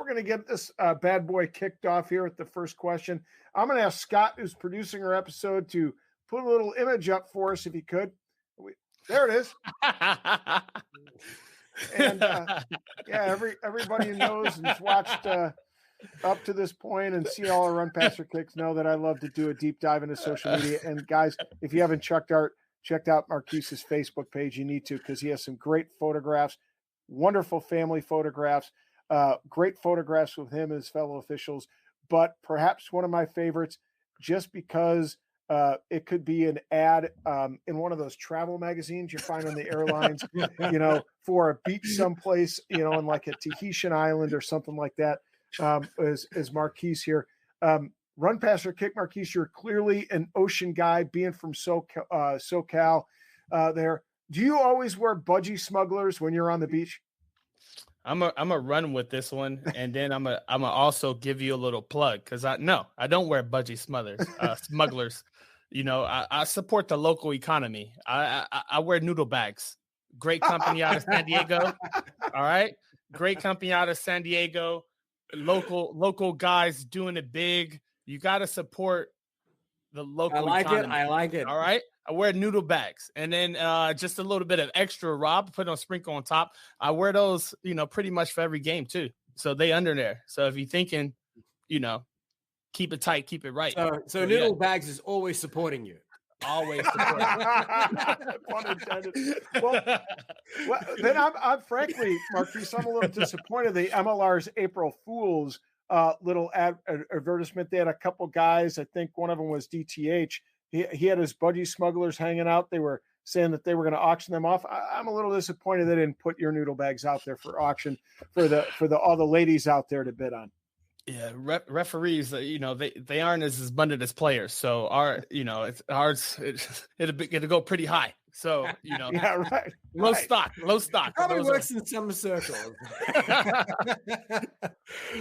we're going to get this bad boy kicked off here with the first question. I'm going to ask Scott, who's producing our episode, to put a little image up for us, if he could. There it is. And everybody who knows and has watched up to this point and see all our run passer kicks know that I love to do a deep dive into social media. And guys, if you haven't checked out Marquise's Facebook page, you need to, because he has some great photographs, wonderful family photographs, great photographs with him and his fellow officials. But perhaps one of my favorites, just because it could be an ad in one of those travel magazines you find on the airlines, for a beach someplace, in like a Tahitian island or something like that. As Marquise here, run, pass, or kick. Marquise, you're clearly an ocean guy, being from SoCal. There, do you always wear budgie smugglers when you're on the beach? I'm a run with this one, and then I'm a also give you a little plug, because I don't wear budgie smugglers. I support the local economy. I wear noodle bags. Great company out of San Diego. All right, great company out of San Diego. Local guys doing it big. You got to support the local economy. I like it. All right. I wear noodle bags, and then just a little bit of extra Rob, put on sprinkle on top. I wear those, pretty much for every game too. So they under there. So if you're thinking, keep it tight, keep it right. So noodle bags is always supporting you. Always supporting. well, then I'm frankly, Marquise, I'm a little disappointed. The MLR's April Fool's little advertisement. They had a couple guys. I think one of them was DTH. He had his budgie smugglers hanging out. They were saying that they were going to auction them off. I'm a little disappointed they didn't put your noodle bags out there for auction for all the ladies out there to bid on. Yeah, referees, they aren't as abundant as players. So it's ours. It'll go pretty high. So yeah, right. Low stock. Probably works in some circles.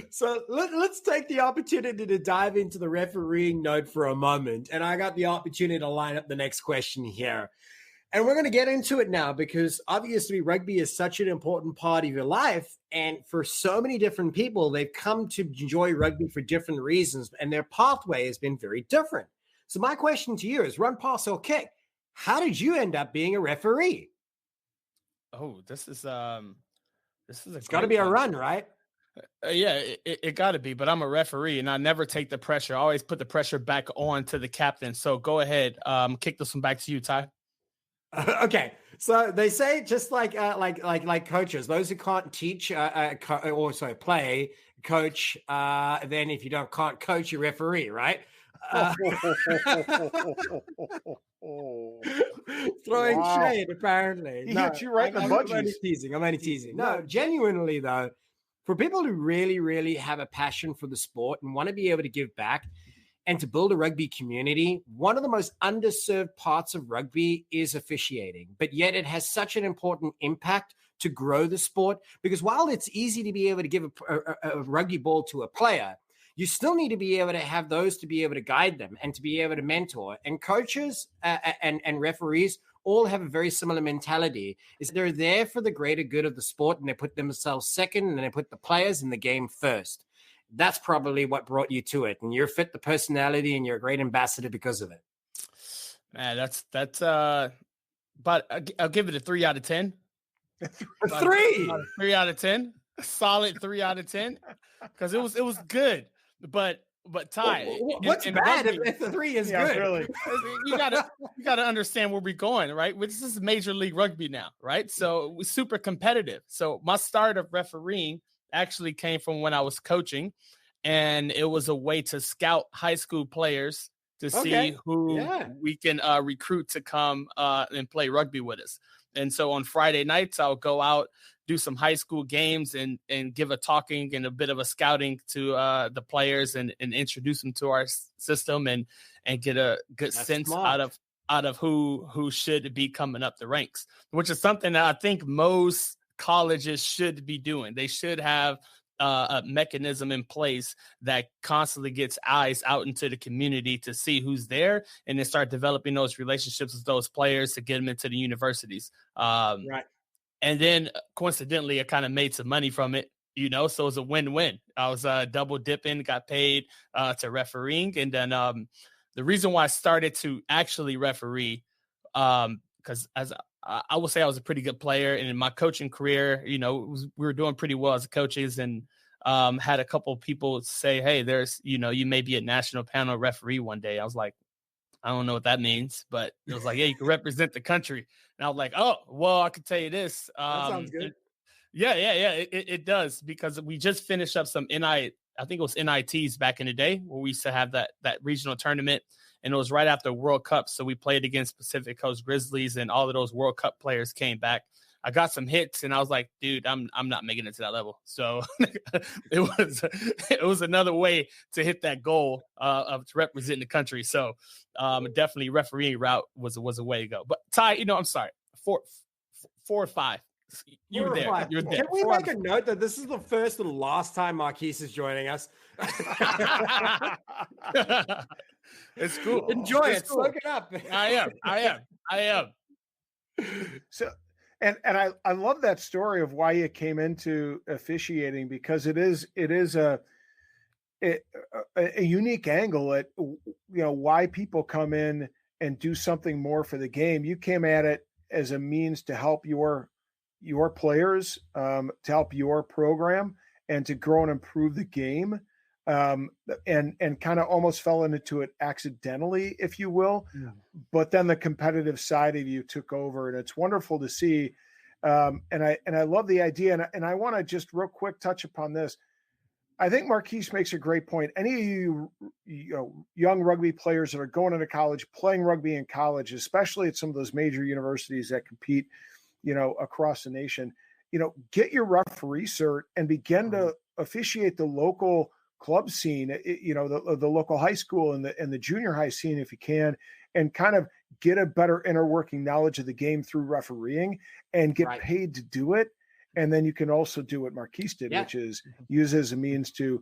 So let's take the opportunity to dive into the refereeing note for a moment. And I got the opportunity to line up the next question here. And we're going to get into it now, because obviously rugby is such an important part of your life. And for so many different people, they've come to enjoy rugby for different reasons, and their pathway has been very different. So my question to you is, run, pass, or kick, how did you end up being a referee? Oh, it's got to be a run, right? Yeah, it got to be, but I'm a referee and I never take the pressure. I always put the pressure back on to the captain. So go ahead. Kick this one back to you, Ty. Okay, so they say, just like coaches, those who can't teach also play, coach. Then if you can't coach, you referee, right? Throwing shade, apparently. He hit you right in the budgies. I'm only teasing. No, genuinely though, for people who really, really have a passion for the sport and want to be able to give back and to build a rugby community, one of the most underserved parts of rugby is officiating. But yet it has such an important impact to grow the sport, because while it's easy to be able to give a rugby ball to a player, you still need to be able to have those to be able to guide them and to be able to mentor. And coaches and referees all have a very similar mentality, is they're there for the greater good of the sport, and they put themselves second, and they put the players in the game first. That's probably what brought you to it, and you're fit the personality, and you're a great ambassador because of it. Man, that's but I'll give it a 3 out of 10. 3 out of 10, a solid 3 out of 10, because it was good. But Ty, what's bad rugby, if the 3 is good? Really, you gotta understand where we're going, right? This is Major League Rugby now, right? So we're super competitive. So my start of refereeing actually came from when I was coaching, and it was a way to scout high school players to see who we can recruit to come and play rugby with us. And so on Friday nights, I'll go out, do some high school games and give a talking and a bit of a scouting to the players and introduce them to our system and get a good sense out of who should be coming up the ranks, which is something that I think most colleges should be doing. They should have a mechanism in place that constantly gets eyes out into the community to see who's there, and then start developing those relationships with those players to get them into the universities. Right. And then coincidentally, I kind of made some money from it. so it was a win-win. I was double dipping, got paid to refereeing. And then the reason why I started to actually referee, because as I will say I was a pretty good player, and in my coaching career, we were doing pretty well as coaches, and had a couple of people say, hey, there's, you may be a national panel referee one day. I was like, I don't know what that means, but it was like, yeah, you can represent the country. And I was like, oh, well, I could tell you this. That sounds good. Yeah. It does, because we just finished up some I think it was NITs back in the day, where we used to have that regional tournament, and it was right after World Cup. So we played against Pacific Coast Grizzlies, and all of those World Cup players came back. I got some hits, and I was like, dude, I'm not making it to that level. So it was another way to hit that goal of representing the country. So definitely refereeing route was a way to go. But Ty, I'm sorry, 4 or 5. You're there. You're there. Can we make a note that this is the first and last time Marquise is joining us? It's cool. Enjoy it. Cool. Soak it up. I am. So, and I love that story of why you came into officiating, because it is a unique angle at why people come in and do something more for the game. You came at it as a means to help your players, to help your program, and to grow and improve the game, and kind of almost fell into it accidentally, if you will. Yeah. But then the competitive side of you took over, and it's wonderful to see. And I love the idea, and I want to just real quick touch upon this. I think Marquise makes a great point. Any of you young rugby players that are going into college, playing rugby in college, especially at some of those major universities that compete, across the nation, get your referee cert and begin to officiate the local club scene, the local high school and the junior high scene, if you can, and kind of get a better inner working knowledge of the game through refereeing and get paid to do it. And then you can also do what Marquise did, which is use as a means to,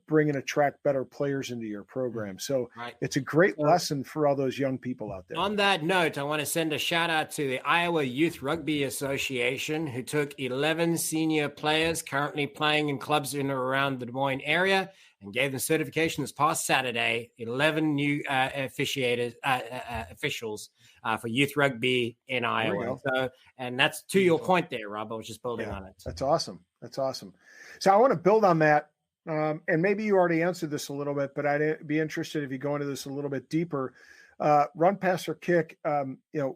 bring and attract better players into your program. So it's a great lesson for all those young people out there. On that note, I want to send a shout out to the Iowa Youth Rugby Association, who took 11 senior players currently playing in clubs in or around the Des Moines area and gave them certification this past Saturday. 11 new officials for youth rugby in Iowa. So, and that's to your point there, Rob. I was just building on it. That's awesome. So I want to build on that. And maybe you already answered this a little bit, but I'd be interested if you go into this a little bit deeper. Run, pass, or kick.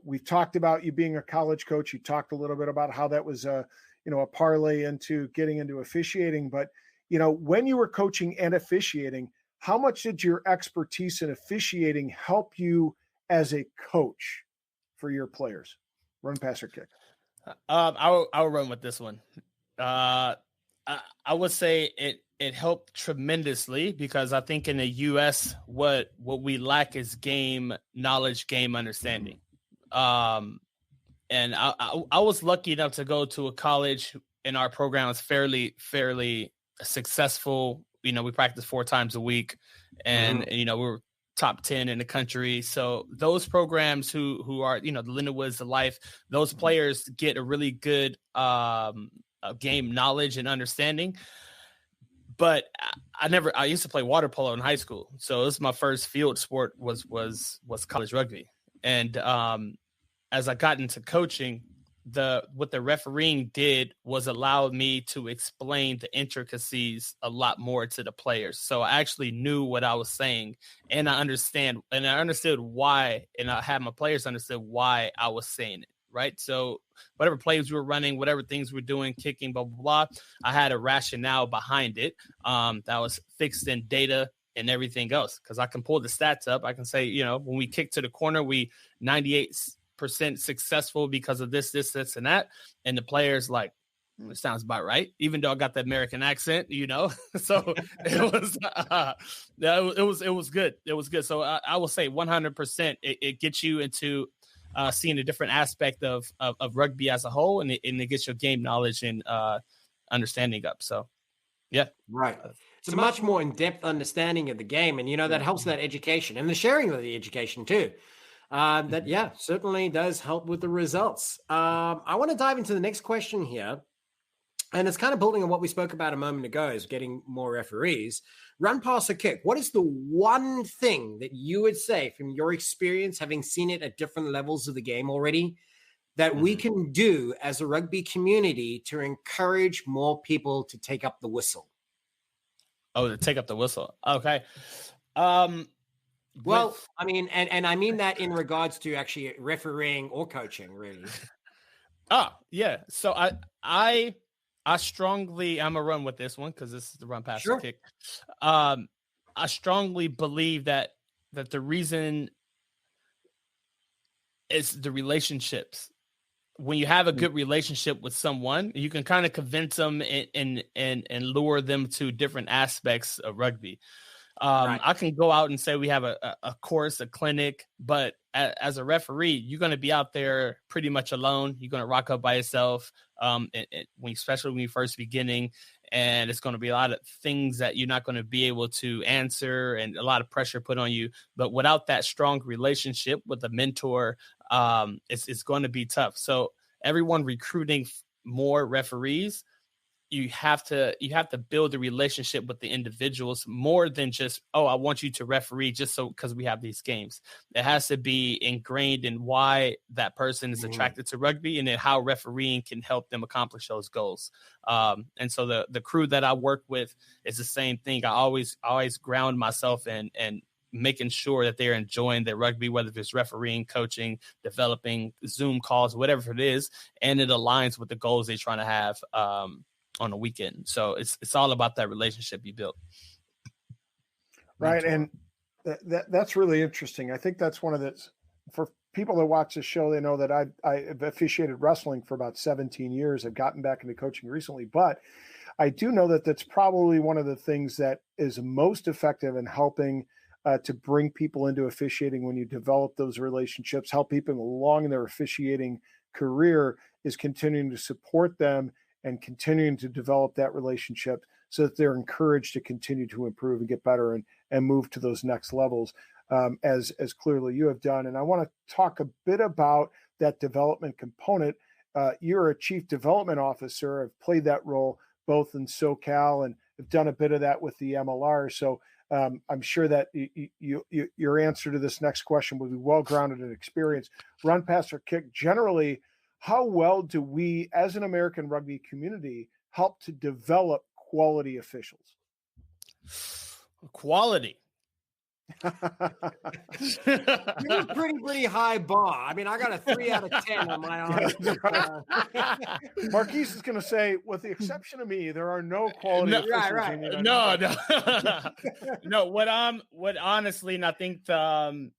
We've talked about you being a college coach. You talked a little bit about how that was a parlay into getting into officiating. But, when you were coaching and officiating, how much did your expertise in officiating help you as a coach for your players? Run, pass, or kick. I'll run with this one. I would say it helped tremendously, because I think in the U.S. what we lack is game knowledge, game understanding. And I was lucky enough to go to a college, and our program was fairly successful. We practiced 4 times a week, and we were top 10 in the country. So those programs who are the Lindenwoods, the Life, those players get a really good game knowledge and understanding. But I used to play water polo in high school. So this is my first field sport was college rugby. And as I got into coaching, what the refereeing did was allow me to explain the intricacies a lot more to the players. So I actually knew what I was saying, and I understood why, and I had my players understood why I was saying it. Right. So whatever plays we were running, whatever things we're doing, kicking, blah, blah, blah, I had a rationale behind it that was fixed in data and everything else. Because I can pull the stats up. I can say, when we kick to the corner, we 98% successful because of this, and that. And the players like, it sounds about right, even though I got the American accent, So it was good. It was good. So I will say 100%. It gets you into seeing a different aspect of rugby as a whole, and it gets your game knowledge and understanding up. So, yeah. Right. It's a much more in-depth understanding of the game, and, that helps that education and the sharing of the education too. That certainly does help with the results. I want to dive into the next question here. and it's kind of building on what we spoke about a moment ago, is getting more referees. Run, pass, or kick. What is the one thing that you would say from your experience, having seen it at different levels of the game already, that we can do as a rugby community to encourage more people to take up the whistle? Oh, to take up the whistle. Okay. Well, I mean, and I mean that in regards to actually refereeing or coaching, really. Oh, yeah. So I strongly, I'm gonna run with this one because this is the run, pass, or kick. I strongly believe that the reason is the relationships. When you have a good relationship with someone, you can kind of convince them and lure them to different aspects of rugby. Right. I can go out and say we have a course, a clinic, but as a referee, you're going to be out there pretty much alone. You're going to rock up by yourself, especially when you're first beginning, and it's going to be a lot of things that you're not going to be able to answer and a lot of pressure put on you. But without that strong relationship with a mentor, it's going to be tough. So everyone recruiting more referees, you have to build a relationship with the individuals more than just, oh, I want you to referee just so because we have these games. It has to be ingrained in why that person is attracted to rugby and then how refereeing can help them accomplish those goals. And so the crew that I work with is the same thing. I always ground myself and making sure that they're enjoying their rugby, whether it's refereeing, coaching, developing Zoom calls, whatever it is, and it aligns with the goals they're trying to have on a weekend. So it's all about that relationship you built. Right. And that's really interesting. I think that's one of the, for people that watch the show, they know that I've officiated wrestling for about 17 years. I've gotten back into coaching recently, but I do know that that's probably one of the things that is most effective in helping to bring people into officiating when you develop those relationships, help people along in their officiating career, is continuing to support them and continuing to develop that relationship so that they're encouraged to continue to improve and get better and move to those next levels, as clearly you have done. And I want to talk a bit about that development component. You're a chief development officer. I've played that role both in SoCal and have done a bit of that with the MLR. So I'm sure that your answer to this next question will be well-grounded in experience. Run, pass, or kick, generally, how well do we, as an American rugby community, help to develop quality officials? Quality. You're a pretty high bar. I mean, I got a 3 out of 10 on my own. Marquise is going to say, with the exception of me, there are no quality officials. Right. No. What honestly, and I think from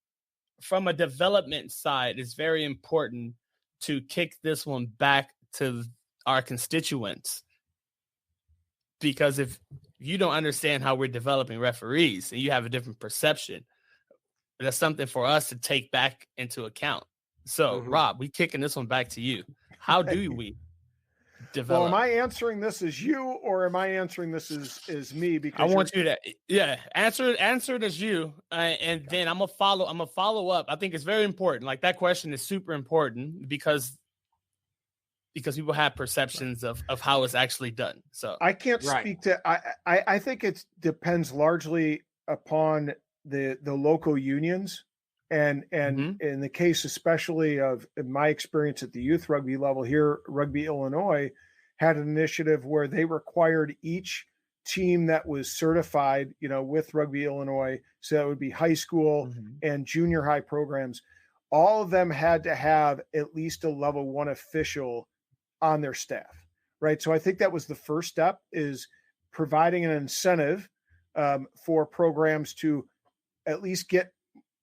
a development side, it's very important to kick this one back to our constituents, because if you don't understand how we're developing referees and you have a different perception, that's something for us to take back into account. So, Rob, we kicking this one back to you. How do we develop? Well, am I answering this as you, or am I answering this as me? Because I want you to, answer it as you, and then I'm gonna follow up. I think it's very important. Like, that question is super important because people have perceptions of how it's actually done. So I can't speak to. I think it depends largely upon the local unions, and in the case especially of in my experience at the youth rugby level here, Rugby Illinois had an initiative where they required each team that was certified, with Rugby Illinois, so that would be high school and junior high programs, all of them had to have at least a level 1 official on their staff, right? So I think that was the first step, is providing an incentive for programs to at least get,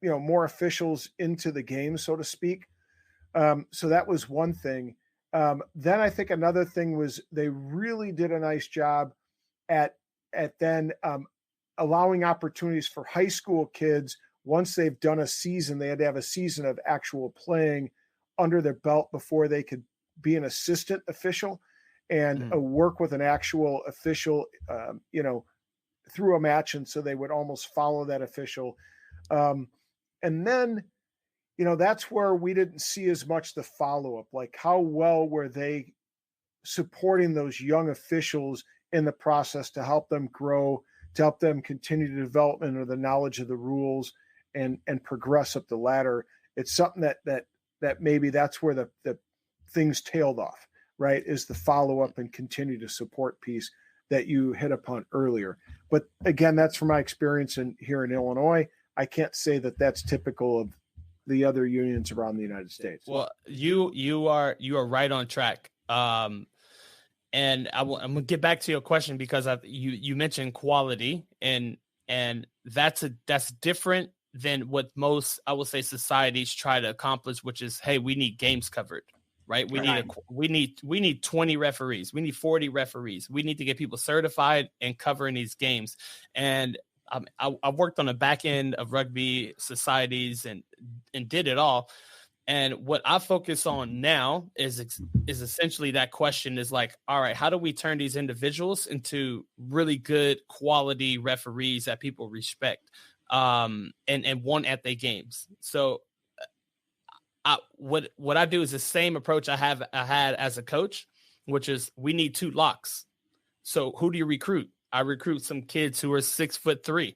more officials into the game, so to speak. So that was one thing. Then I think another thing was they really did a nice job at then allowing opportunities for high school kids. Once they've done a season, they had to have a season of actual playing under their belt before they could be an assistant official and work with an actual official, through a match. And so they would almost follow that official. And then, that's where we didn't see as much the follow-up, like how well were they supporting those young officials in the process to help them grow, to help them continue the development of the knowledge of the rules and progress up the ladder. It's something that maybe that's where the things tailed off, right? Is the follow-up and continue to support piece that you hit upon earlier. But again, that's from my experience here in Illinois. I can't say that that's typical of the other unions around the United States. Well, you are right on track. And I'm gonna get back to your question because you mentioned quality, and that's different than what most, I would say, societies try to accomplish, which is, hey, we need games covered, right? We need 20 referees, we need 40 referees, we need to get people certified and covering these games. And I worked on the back end of rugby societies and did it all. And what I focus on now is essentially that question is like, all right, how do we turn these individuals into really good quality referees that people respect and want at their games? So what I do is the same approach I had as a coach, which is we need 2 locks. So who do you recruit? I recruit some kids who are 6'3".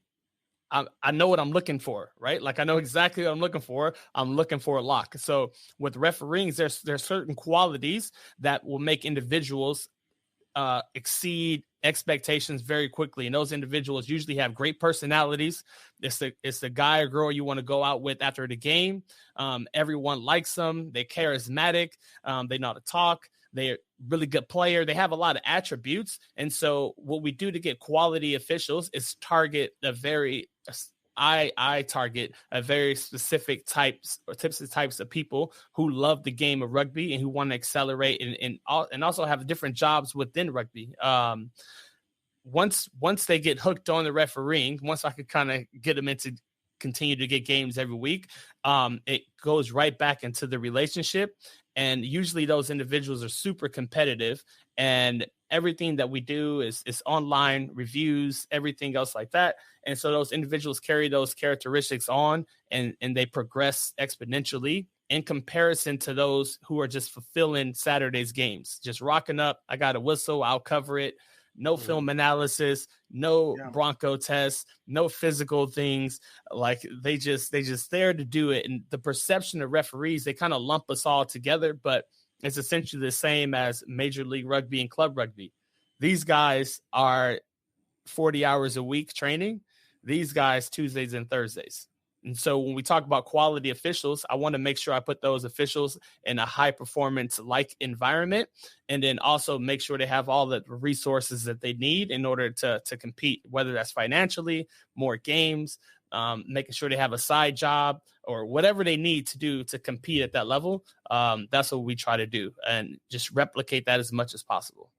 I know what I'm looking for, right? Like I know exactly what I'm looking for. I'm looking for a lock. So with refereeing, there's certain qualities that will make individuals exceed expectations very quickly. And those individuals usually have great personalities. It's the guy or girl you want to go out with after the game. Everyone likes them. They're charismatic. They know how to talk. They're really good player. They have a lot of attributes. And so what we do to get quality officials is target a very specific types of people who love the game of rugby and who want to accelerate and also have different jobs within rugby. Once they get hooked on the refereeing, once I could kind of get them into continue to get games every week, it goes right back into the relationship. And usually those individuals are super competitive, and everything that we do is online reviews, everything else like that. And so those individuals carry those characteristics on and they progress exponentially in comparison to those who are just fulfilling Saturday's games, just rocking up. I got a whistle, I'll cover it. No film analysis, no Bronco tests, no physical things. Like they just there to do it. And the perception of referees, they kind of lump us all together, but it's essentially the same as Major League Rugby and club rugby. These guys are 40 hours a week training. These guys Tuesdays and Thursdays. And so when we talk about quality officials, I want to make sure I put those officials in a high performance like environment, and then also make sure they have all the resources that they need in order to compete, whether that's financially, more games, making sure they have a side job or whatever they need to do to compete at that level. That's what we try to do and just replicate that as much as possible.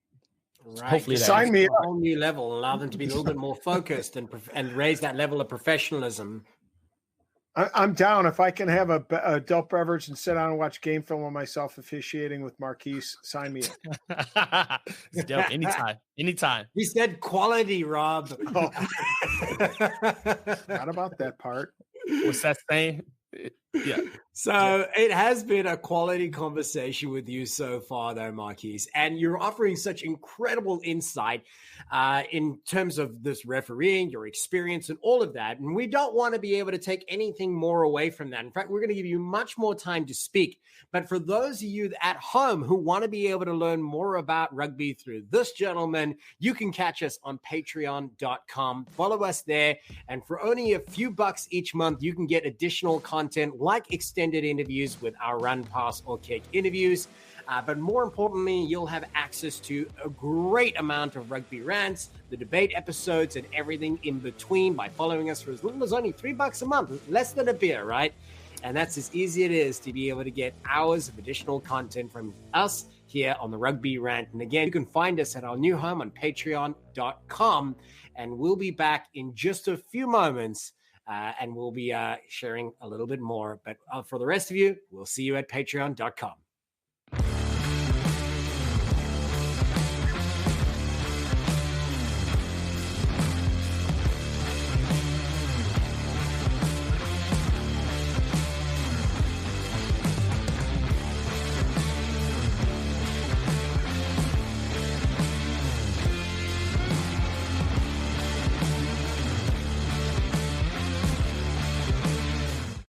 Right. Hopefully sign me a whole new level, allow them to be a little bit more focused and raise that level of professionalism. I'm down. If I can have a adult beverage and sit down and watch game film of myself officiating with Marquise, sign me in. Anytime. We said quality, Rob. Oh. Not about that part. What's that saying? Yeah. So it has been a quality conversation with you so far, though, Marquise, and you're offering such incredible insight in terms of this refereeing, your experience, and all of that. And we don't want to be able to take anything more away from that. In fact, we're going to give you much more time to speak. But for those of you at home who want to be able to learn more about rugby through this gentleman, you can catch us on patreon.com. Follow us there. And for only a few bucks each month, you can get additional content like extended interviews with our Run, Pass, or Kick interviews. But more importantly, you'll have access to a great amount of Rugby Rants, the debate episodes, and everything in between by following us for as little as only $3 a month, less than a beer, right? And that's as easy it is to be able to get hours of additional content from us here on the Rugby Rant. And again, you can find us at our new home on patreon.com. And we'll be back in just a few moments. And we'll be sharing a little bit more. But for the rest of you, we'll see you at patreon.com.